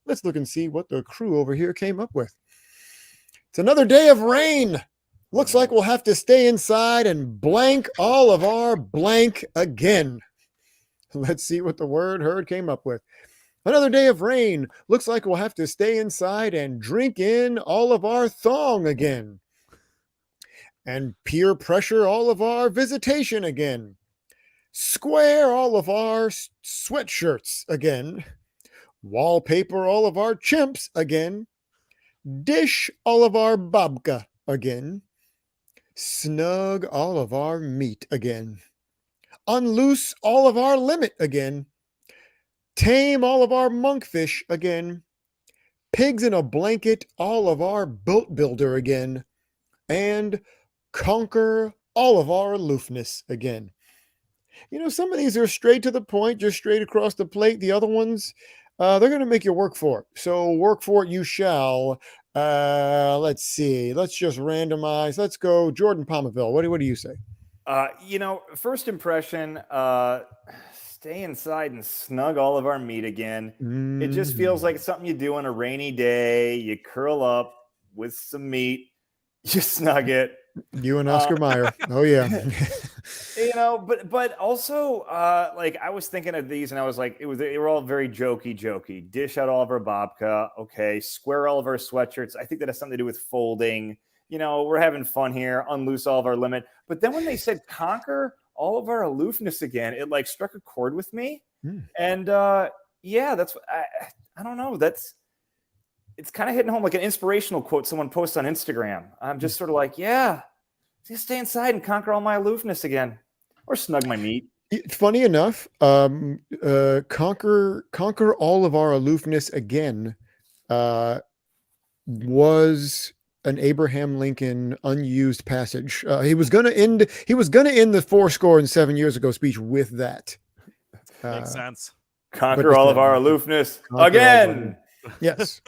Let's look and see what the crew over here came up with. It's another day of rain. Looks like we'll have to stay inside and blank all of our blank again. Let's see what the word heard came up with. Another day of rain. Looks like we'll have to stay inside and drink in all of our thong again. And peer pressure all of our visitation again. Square all of our sweatshirts again. Wallpaper all of our chimps again. Dish all of our babka again. Snug all of our meat again. Unloose all of our limit again. Tame all of our monkfish again. Pigs in a blanket all of our boat builder again. And conquer all of our aloofness again. Some of these are straight to the point, just straight across the plate. The other ones, they're going to make you work for it. So work for it you shall. Let's see. Let's just randomize. Let's go Jordan Pomaville. What do you say?
First impression, stay inside and snug all of our meat again. It just feels like something you do on a rainy day. You curl up with some meat, you snug it.
You and Oscar Mayer. Oh, yeah.
But also, like I was thinking of these, and I was like, they were all very jokey. Dish out all of our babka, okay. Square all of our sweatshirts. I think that has something to do with folding. We're having fun here. Unloose all of our limit. But then when they said conquer all of our aloofness again, it like struck a chord with me. And that's what I don't know. It's kind of hitting home like an inspirational quote someone posts on Instagram. I'm just sort of like, just stay inside and conquer all my aloofness again, or snug my meat.
Funny enough, conquer all of our aloofness again was an Abraham Lincoln unused passage. He was going to end the 7 years ago speech with that.
Makes sense.
Conquer all of our aloofness again.
Yes.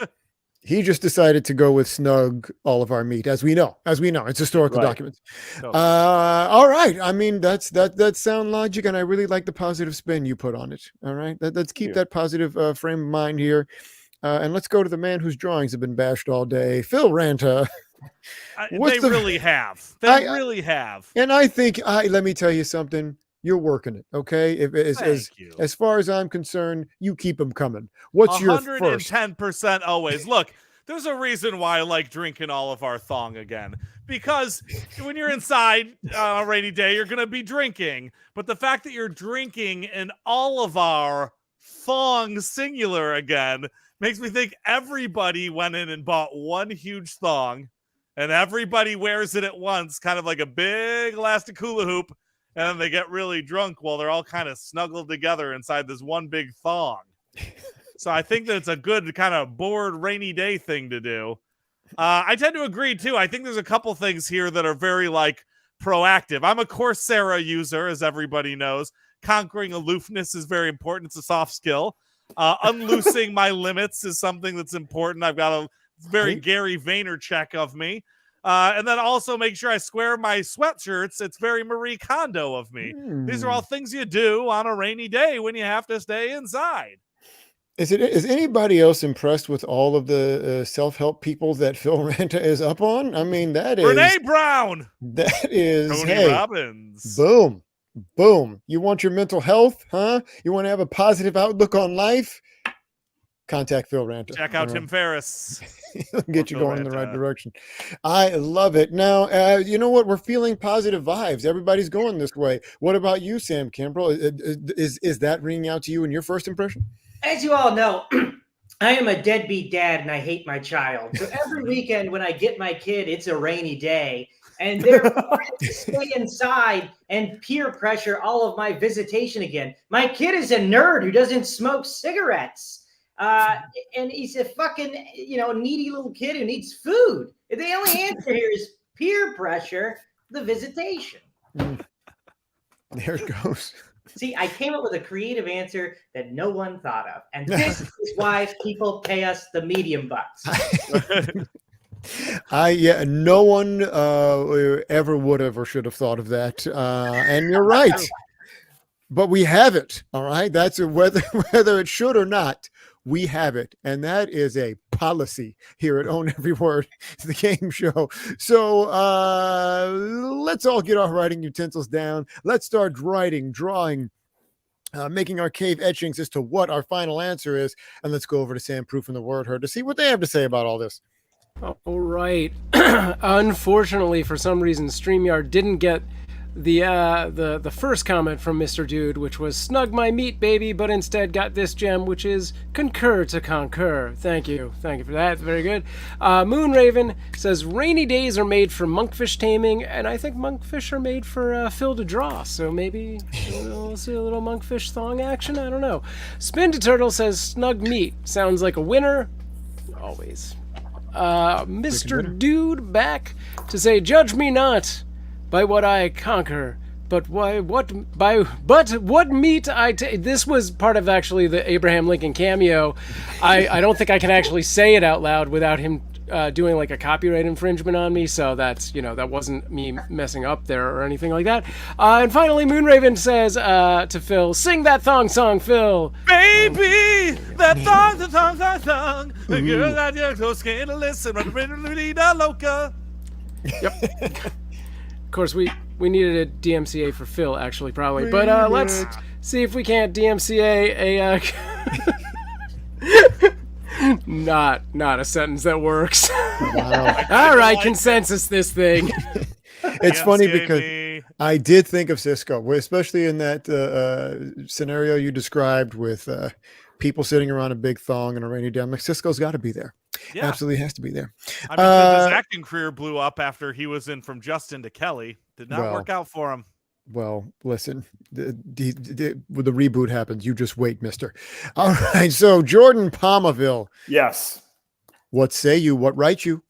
He just decided to go with snug all of our meat, as we know. It's historical documents.
Totally.
All right. I mean, that's sound logic, and I really like the positive spin you put on it. All right. Let's keep that positive frame of mind here. And let's go to the man whose drawings have been bashed all day, Phil Ranta.
They really have. Really have.
And I think, let me tell you something. You're working it, okay? As far as I'm concerned, you keep them coming. What's your first?
110% always. Look, there's a reason why I like drinking all of our thong again. Because when you're inside on a rainy day, you're going to be drinking. But the fact that you're drinking in all of our thong singular again makes me think everybody went in and bought one huge thong, and everybody wears it at once, kind of like a big elastic hula hoop. And then they get really drunk while they're all kind of snuggled together inside this one big thong. So I think that it's a good kind of bored rainy day thing to do. I tend to agree, too. I think there's a couple things here that are very, like, proactive. I'm a Coursera user, as everybody knows. Conquering aloofness is very important. It's a soft skill. Unloosing my limits is something that's important. I've got a very Gary Vaynerchuk of me. And then also make sure I square my sweatshirts. It's very Marie Kondo of me. These are all things you do on a rainy day when you have to stay inside.
Is anybody else impressed with all of the self-help people that Phil Ranta is up on? I mean, that is
Brene Brown.
That is
Tony Robbins.
Boom. You want your mental health, huh? You want to have a positive outlook on life? Contact Phil Ranta.
Check out Tim Ferriss.
He'll get you going in the right direction. I love it. Now, you know what? We're feeling positive vibes. Everybody's going this way. What about you, Sam Kimbrell? Is that ringing out to you in your first impression?
As you all know, I am a deadbeat dad and I hate my child. So every weekend when I get my kid, it's a rainy day. And they're trying to stay inside and peer pressure all of my visitation again. My kid is a nerd who doesn't smoke cigarettes. And he's a fucking, needy little kid who needs food. The only answer here is peer pressure, the visitation.
There it goes.
See, I came up with a creative answer that no one thought of. And this is why people pay us the medium bucks.
No one ever would have or should have thought of that. And you're right. But we have it. All right. That's whether it should or not. We have it, and that is a policy here at Own Every Word, the game show. So let's all get our writing utensils down. Let's start writing, drawing, making our cave etchings as to what our final answer is, and let's go over to Sam Proof and the Word Herd to see what they have to say about all this.
All right. Unfortunately, for some reason, StreamYard didn't get the first comment from Mr. Dude, which was snug my meat, baby, but instead got this gem, which is concur to concur. Thank you for that. Very good. Moonraven says rainy days are made for monkfish taming, and I think monkfish are made for Phil to draw. So maybe we'll see a little monkfish thong action. I don't know. Spin to Turtle says snug meat sounds like a winner. Always. Mr. Dude back to say judge me not by what I conquer, but what meat I take. This was part of actually the Abraham Lincoln cameo. I don't think I can actually say it out loud without him doing like a copyright infringement on me. So that's, that wasn't me messing up there or anything like that. And finally, Moonraven says to Phil, sing that thong song, Phil.
Baby, that thong, the thong. The girl that you're so scared to listen. Loca.
Yep. Of course, we We needed a DMCA for Phil, actually, probably. But let's see if we can't DMCA a not a sentence that works.
Wow.
All right, consensus this thing.
It's funny
DMCA
because
me.
I did think of Cisco, especially in that scenario you described with people sitting around a big thong and a rainy day. I'm like, Cisco's got to be there.
Yeah.
Absolutely has to be there.
I mean, his acting career blew up after he was in From Justin to Kelly. Did not work out for him.
Well, listen, when the reboot happens, you just wait, mister. All right, so Jordan Pomaville,
Yes.
what say you? What write you?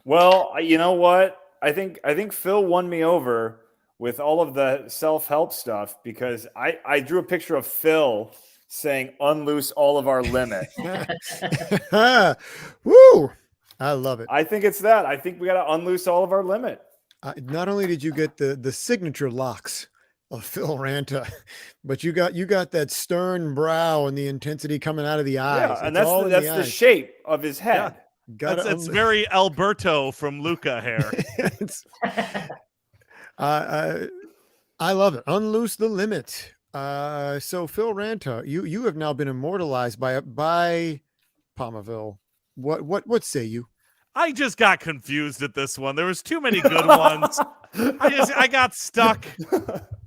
Well, you know what? I think Phil won me over with all of the self-help stuff because I drew a picture of Phil saying unloose all of our limit.
Woo! I love it.
I think it's that. I think we got to unloose all of our limit.
Not only did you get the signature locks of Phil Ranta, but you got that stern brow and the intensity coming out of the eyes.
Yeah, and
It's all
that's
in
the
eyes.
shape of his head.
It's very Alberto from Luca hair.
I love it. Unloose the limit. So Phil Ranta, you have now been immortalized by Pomaville. What say you?
I just got confused at this one. There was too many good ones. I got stuck,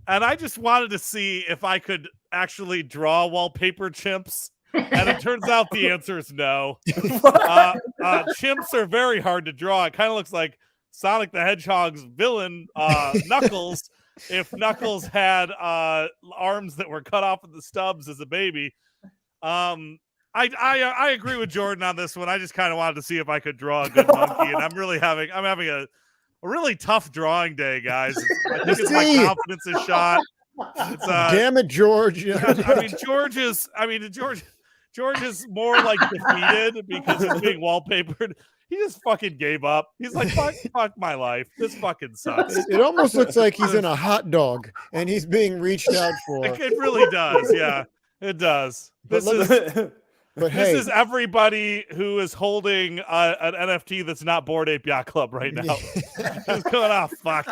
and I just wanted to see if I could actually draw wallpaper chimps. And it turns out the answer is no. Chimps are very hard to draw. It kind of looks like Sonic the Hedgehog's villain, Knuckles, if Knuckles had arms that were cut off at the stubs as a baby. I agree with Jordan on this one. I just kind of wanted to see if I could draw a good monkey, and I'm having a really tough drawing day, guys. I think my confidence is shot. It's,
damn it, George.
George is more like defeated because he's being wallpapered. He just fucking gave up. He's like, fuck my life. This fucking sucks.
It almost looks like he's in a hot dog and he's being reached out for.
It really does. Yeah, it does. This is everybody who is holding an NFT that's not Bored Ape Yacht Club right now. It's going, oh, fuck.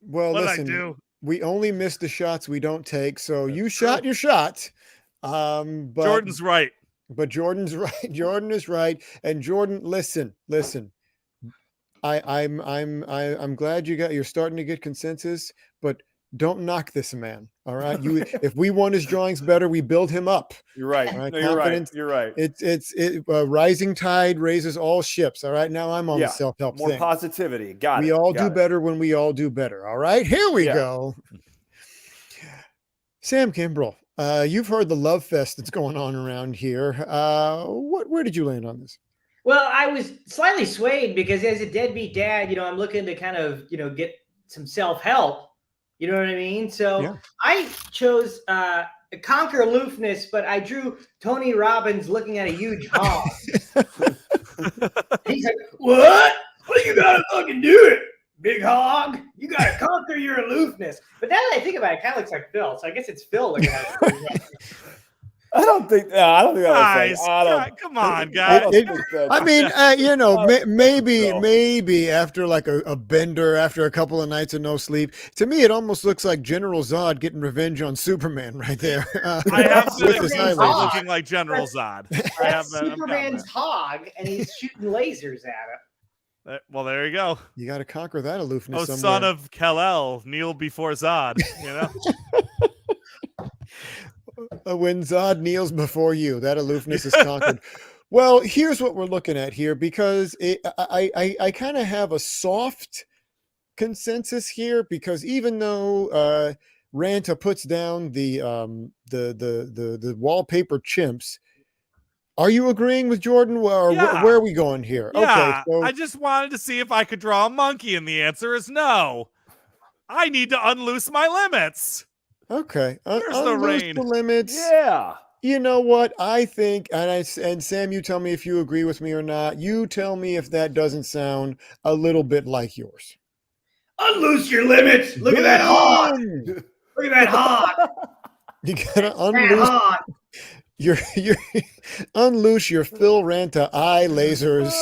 Well,
what
listen,
did I do?
We only miss the shots we don't take. So you shot your shot. But
Jordan's right.
But Jordan's right. Jordan is right. And Jordan, listen. I'm glad you're starting to get consensus, but don't knock this man. All right. If we want his drawings better, we build him up.
You're right.
All right?
No, you're right. You're right.
It's rising tide raises all ships. All right. Now I'm on the self-help
more
thing.
Positivity. Got it.
We all do better when we all do better. All right. Here we go. Sam Kimbrell. You've heard the love fest that's going on around here. Where did you land on this?
Well, I was slightly swayed because as a deadbeat dad, I'm looking to kind of, get some self-help. You know what I mean? So I chose conquer aloofness, but I drew Tony Robbins looking at a huge hog. He's like, what? Well, you got to fucking do it, big hog. You got to conquer your aloofness. But now that I think about it, it kind of looks like Phil. So I guess it's Phil looking at it.
I don't think that looks like.
Come on, guys.
Maybe after like a bender, after a couple of nights of no sleep, to me it almost looks like General Zod getting revenge on Superman right there.
I have been looking like General Zod.
That's Superman's hog, and he's shooting lasers at it.
Well, there you go.
You got to conquer that aloofness.
Oh, son of Kal-El, kneel before Zod.
When Zod kneels before you, that aloofness is conquered. Well, here's what we're looking at here, because I kind of have a soft consensus here, because even though Ranta puts down the wallpaper chimps, are you agreeing with Jordan, or where are we going here?
Yeah,
okay, so
I just wanted to see if I could draw a monkey, and the answer is no. I need to unloose my limits.
Okay.
Where's the rain?
The limits.
Yeah.
You know what? I think, and Sam, you tell me if you agree with me or not. You tell me if that doesn't sound a little bit like yours.
Unloose your limits. Look at that hog. Look at that hog.
You gotta unloose your Phil Ranta eye lasers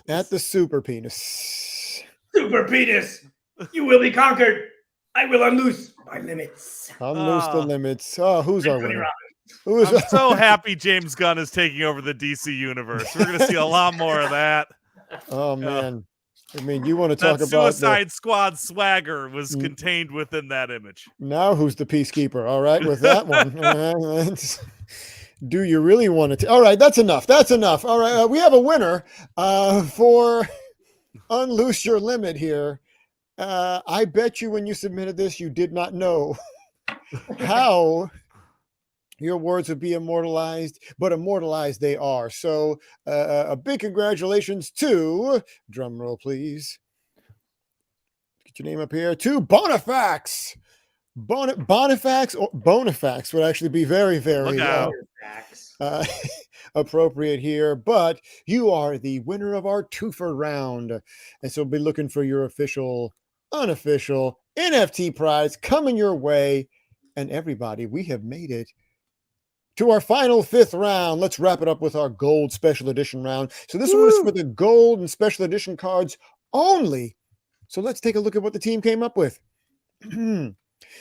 at the super penis.
Super penis. You will be conquered. I will unloose my limits.
Unloose the limits. Oh, who's our
Tony
winner?
Robbins.
Who is
I'm so happy James Gunn is taking over the DC universe. We're going to see a lot more of that.
Oh man. I mean, you want to
That
talk about
Suicide Squad swagger was contained within that image.
now who's the peacekeeper? All right, with that one. Do you really want to? All right, that's enough. That's enough. All right, we have a winner for Unloose Your Limit here. I bet you when you submitted this, you did not know how your words would be immortalized, but immortalized they are. So a big congratulations to, drum roll please, get your name up here, to Bonifax. Bonifax or Bonifax would actually be very, very appropriate here, but you are the winner of our twofer round. And so we'll be looking for your official, unofficial NFT prize coming your way. And everybody, we have made it to our final 5th round. Let's wrap it up with our gold special edition round. So this one is for the gold and special edition cards only. So let's take a look at what the team came up with.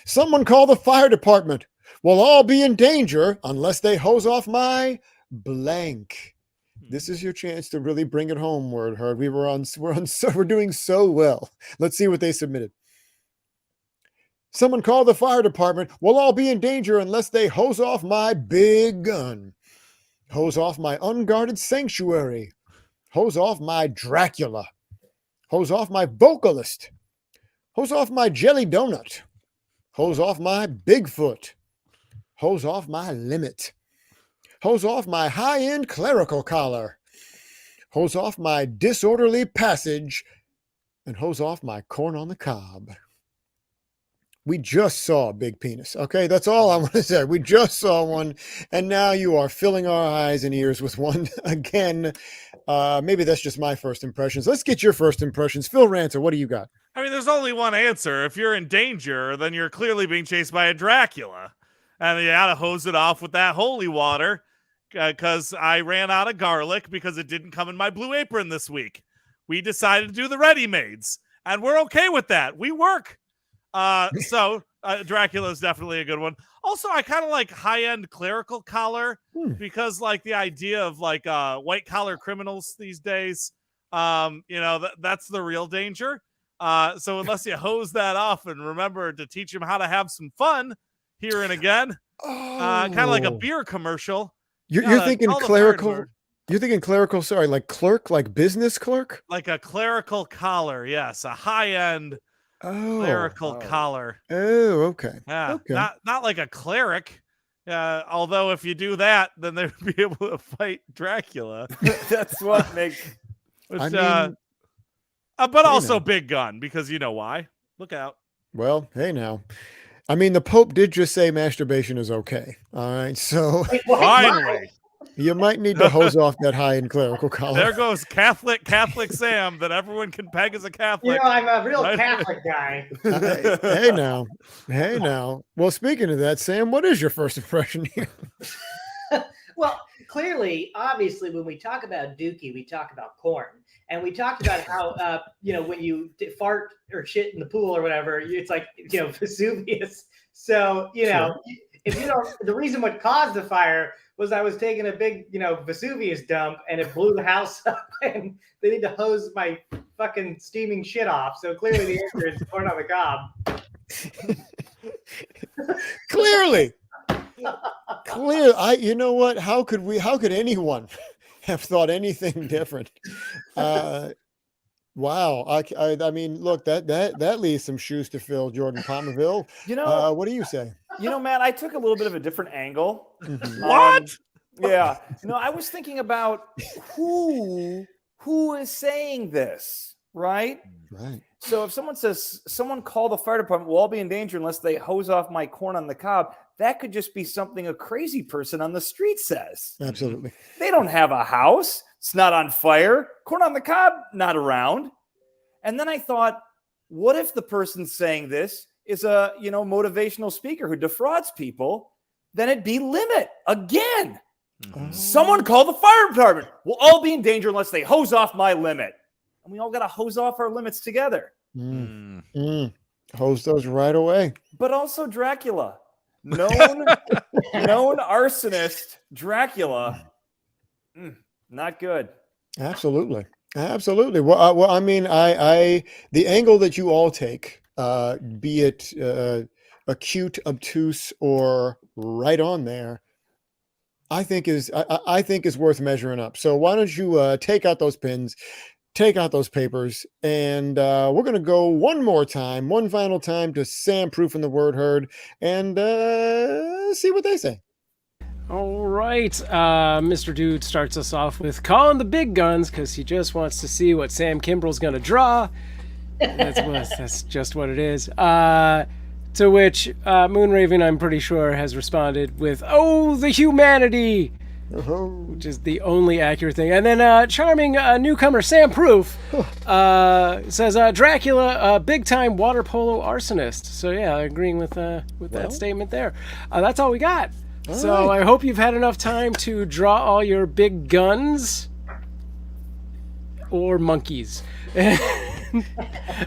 Someone call the fire department. We'll all be in danger unless they hose off my blank. This is your chance to really bring it home, Word Herd. We're doing so well. Let's see what they submitted. Someone call the fire department. We'll all be in danger unless they hose off my big gun. Hose off my unguarded sanctuary. Hose off my Dracula. Hose off my vocalist. Hose off my jelly donut. Hose off my Bigfoot. Hose off my limit. Hose off my high-end clerical collar. Hose off my disorderly passage. And hose off my corn on the cob. We just saw a big penis. Okay, that's all I want to say. We just saw one, and now you are filling our eyes and ears with one again. Maybe that's just my first impressions. Let's get your first impressions. Phil Ranta, what do you got?
I mean, there's only one answer. If you're in danger, then you're clearly being chased by a Dracula. And you gotta hose it off with that holy water because I ran out of garlic because it didn't come in my blue apron this week. We decided to do the ready-mades, and we're okay with that. We work. So Dracula is definitely a good one. Also, I kind of like high-end clerical collar because like the idea of like white collar criminals these days, that's the real danger. So unless you hose that off and remember to teach them how to have some fun here and again, kind of like a beer commercial.
You're thinking clerical. You're thinking clerical. Sorry, like clerk, like business clerk,
like a clerical collar. Yes, a high-end clerical collar.
Oh, okay.
Yeah,
okay.
Not like a cleric. Although if you do that, then they would be able to fight Dracula.
That's what makes.
Which, but also big gun because you know why. Look out.
Well, hey now. I mean, the Pope did just say masturbation is okay. All right, so
finally.
You might need to hose off that high-end clerical collar.
There goes Catholic Sam that everyone can peg as a Catholic.
I'm a real Catholic guy.
Hey now. Well, speaking of that, Sam, what is your first impression here?
Well, clearly, obviously, when we talk about Dookie, we talk about corn. And we talked about how, when you fart or shit in the pool or whatever, it's like, Vesuvius. So,
Sure.
if you don't, the reason what caused the fire was I was taking a big, Vesuvius dump and it blew the house up and they need to hose my fucking steaming shit off. So clearly the answer is corn on the cob.
Clearly. You know what? How could anyone have thought anything different? Wow. I mean, look, that leaves some shoes to fill, Jordan Pomaville. What do you say?
Matt, I took a little bit of a different angle.
Mm-hmm.
What?
Yeah. No, I was thinking about who is saying this, right?
Right.
So if someone says, someone call the fire department, we'll all be in danger unless they hose off my corn on the cob, that could just be something a crazy person on the street says.
Absolutely.
They don't have a house. It's not on fire. Corn on the cob, not around. And then I thought, what if the person saying this is a, motivational speaker who defrauds people? Then it'd be limit again.
Mm-hmm.
Someone call the fire department. We'll all be in danger unless they hose off my limit. And we all got to hose off our limits together.
Hose those right away.
But also Dracula, known arsonist. Dracula, not good.
Absolutely. Well, I mean, the angle that you all take, be it acute, obtuse, or right on there, I think is worth measuring up. So why don't you take out those pins, take out those papers, and we're going to go one final time to Sam Proof and the Word Heard, and see what they say.
All right. Mr. Dude starts us off with calling the big guns because he just wants to see what Sam Kimbrell's going to draw. That's just what it is. To which Moonraven, I'm pretty sure, has responded with, "Oh, the humanity!" Which is the only accurate thing. And then charming newcomer Sam Proof says, Dracula, big-time water polo arsonist. So yeah, agreeing with that statement there. That's all we got. So I hope you've had enough time to draw all your big guns or monkeys.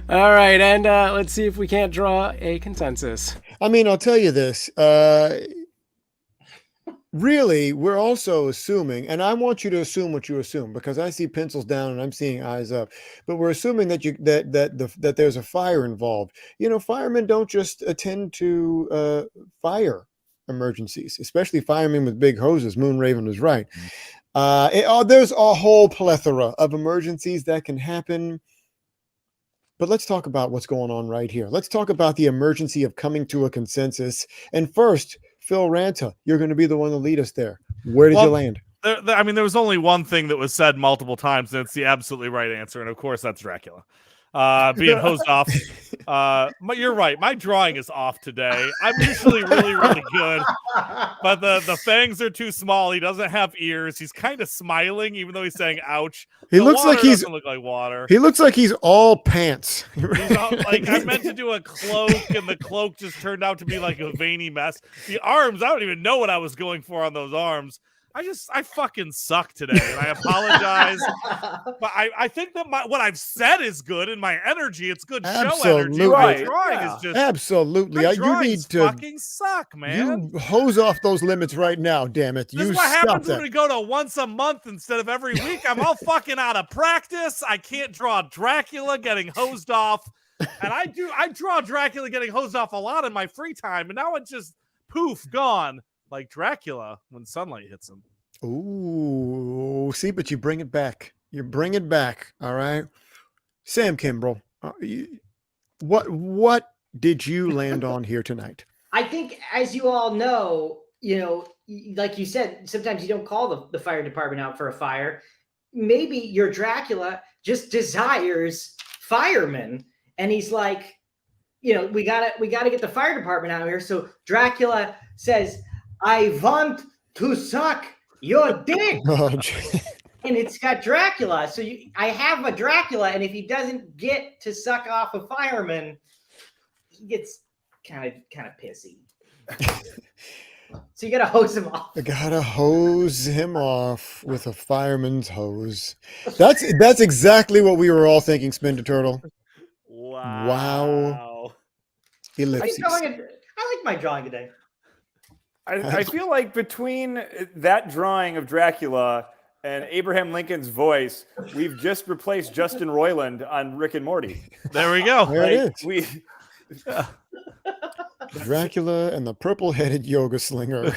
All right, and let's see if we can't draw a consensus.
I mean, I'll tell you this. Really, we're also assuming, and I want you to assume what you assume, because I see pencils down and I'm seeing eyes up. But we're assuming that there's a fire involved. You know, firemen don't just attend to fire emergencies, especially firemen with big hoses. Moonraven was right. There's a whole plethora of emergencies that can happen. But let's talk about what's going on right here. Let's talk about the emergency of coming to a consensus. And first, Phil Ranta, you're going to be the one to lead us there. Where did you land?
I mean, there was only one thing that was said multiple times, and it's the absolutely right answer. And of course, that's Dracula. Being hosed off. But you're right. My drawing is off today. I'm usually really, really good. But the fangs are too small. He doesn't have ears. He's kind of smiling, even though he's saying ouch.
He looks like he's
doesn't look like water.
He looks like he's all pants.
He's all, like, I meant to do a cloak, and the cloak just turned out to be like a veiny mess. The arms, I don't even know what I was going for on those arms. I fucking suck today, and I apologize. But I think that what I've said is good, and my energy, it's good show energy. My drawing is just
absolutely. You need to
fucking suck, man.
You hose off those limits right now, damn it.
This is what happens when we go to once a month instead of every week. I'm all fucking out of practice. I can't draw Dracula getting hosed off, and I draw Dracula getting hosed off a lot in my free time, and now it's just poof, gone. Like Dracula when sunlight hits him.
Ooh, see, but you bring it back. You bring it back. All right, Sam Kimbrell, what did you land on here tonight?
I think, as you all know, like you said, sometimes you don't call the fire department out for a fire. Maybe your Dracula just desires firemen, and he's like, we gotta get the fire department out here. So Dracula says, "I want to suck your dick." And it's got Dracula. So I have a Dracula, and if he doesn't get to suck off a fireman, he gets kind of pissy. So you gotta hose him off.
I gotta hose him off with a fireman's hose. That's exactly what we were all thinking, Spinda Turtle. Wow. Ellipses.
I like my drawing today.
I feel like between that drawing of Dracula and Abraham Lincoln's voice, we've just replaced Justin Roiland on Rick and Morty.
There we go.
There it is. Dracula and the purple-headed yoga slinger.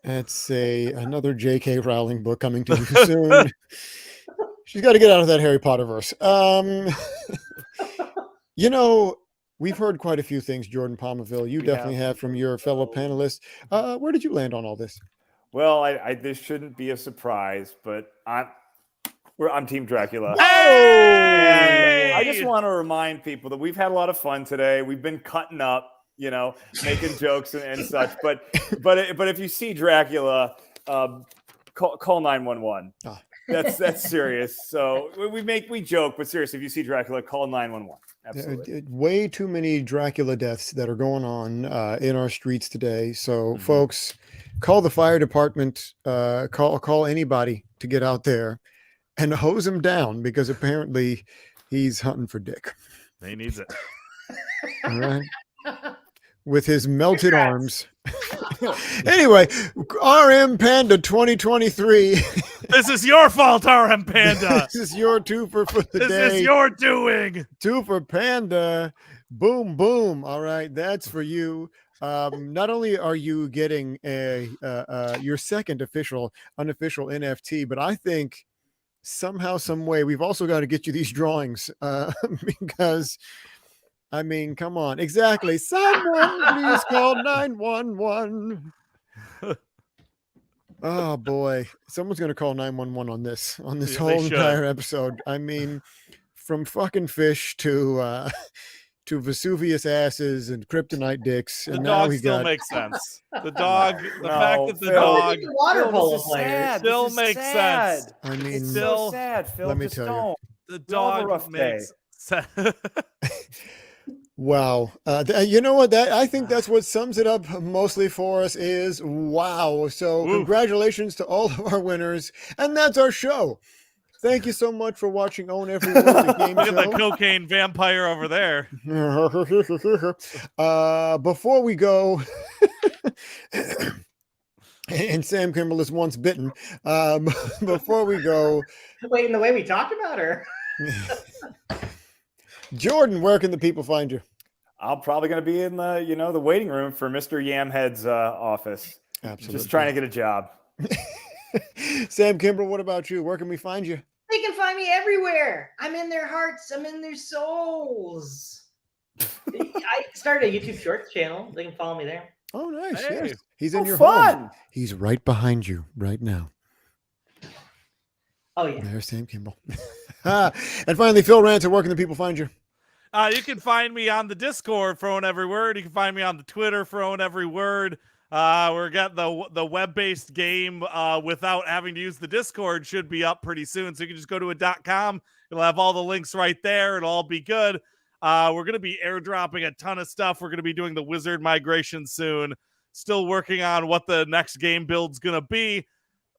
That's another J.K. Rowling book coming to you soon. She's got to get out of that Harry Potter verse. We've heard quite a few things, Jordan Pomaville. You definitely have from your fellow panelists. Where did you land on all this?
Well, this shouldn't be a surprise, but I'm Team Dracula.
Hey!
I just want to remind people that we've had a lot of fun today. We've been cutting up, making jokes and such. But if you see Dracula, call 911. That's serious. So we joke, but seriously, if you see Dracula, call 911. Absolutely.
Way too many Dracula deaths that are going on in our streets today. So, folks, call the fire department. Call anybody to get out there and hose him down, because apparently He's hunting for dick.
He needs it.
All right. With his melted
Congrats.
arms. Anyway, RM Panda 2023.
This is your fault, RM Panda.
This is your twofer for the day.
This is your doing.
Two for Panda. Boom, boom. All right, that's for you. Not only are you getting your second unofficial NFT, but I think somehow, some way, we've also got to get you these drawings because, I mean, come on. Exactly. Someone please call 911. Oh boy, someone's gonna call 911 on this
Yeah, they
whole
should.
entire episode. I mean, from fucking fish to Vesuvius asses and kryptonite dicks,
The
and now
dog
we
still
got
makes sense. The dog, the
No,
fact that the
Phil.
dog
Water
Phil,
polo
this is
players.
sad.
still
This is
makes
sad.
sense.
I mean,
It's
Still-
so sad, Phil.
let me
Just
tell you.
don't.
The
You'll have a
dog
rough
makes sense.
wow. You know what? I think that's what sums it up mostly for us is wow. So
Oof.
congratulations to all of our winners, and that's our show. Thank you so much for watching Own Every Word, the game
Look at
show.
the cocaine vampire over there.
Before we go, and Sam Kimbrell is once bitten. Before we go,
Wait, in the way we talked about her.
Jordan, where can the people find you?
I'm probably going to be in the waiting room for Mr. Yamhead's office.
Absolutely.
Just trying to get a job.
Sam Kimbrell, what about you? Where can we find you?
They can find me everywhere. I'm in their hearts. I'm in their souls. I started a YouTube Shorts channel. They can follow me there.
Oh, nice.
Hey.
Yes. He's in
Oh,
your
fun.
home. He's right behind you right now.
Oh yeah.
There's Sam Kimbrell. And finally, Phil Ranta, where can the people find you?
You can find me on the Discord for Own Every Word. You can find me on the Twitter for Own Every Word. We're got the web-based game without having to use the Discord should be up pretty soon. So you can just go to .com. It'll have all the links right there. It'll all be good. We're going to be airdropping a ton of stuff. We're going to be doing the wizard migration soon. Still working on what the next game build's going to be.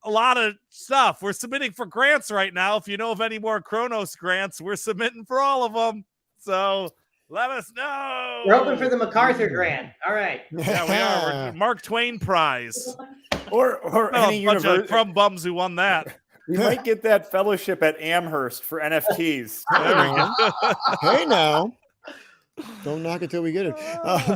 A lot of stuff. We're submitting for grants right now. If you know of any more Kronos grants, we're submitting for all of them. So let us know.
We're hoping for the MacArthur grant. All right.
Yeah, we are. We're Mark Twain Prize.
Or
Well,
any
a bunch of
university.
crumb bums who won that.
We might get that fellowship at Amherst for NFTs.
Hey now. Don't knock it till we get it.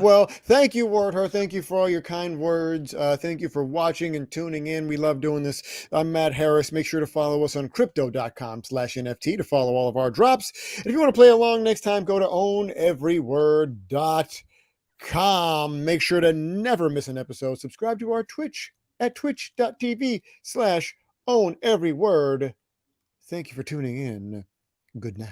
Well, thank you, Wardher. Thank you for all your kind words. Thank you for watching and tuning in. We love doing this. I'm Matt Harris. Make sure to follow us on crypto.com/NFT to follow all of our drops. And if you want to play along next time, go to owneveryword.com. Make sure to never miss an episode. Subscribe to our Twitch at twitch.tv/owneveryword. Thank you for tuning in. Good night.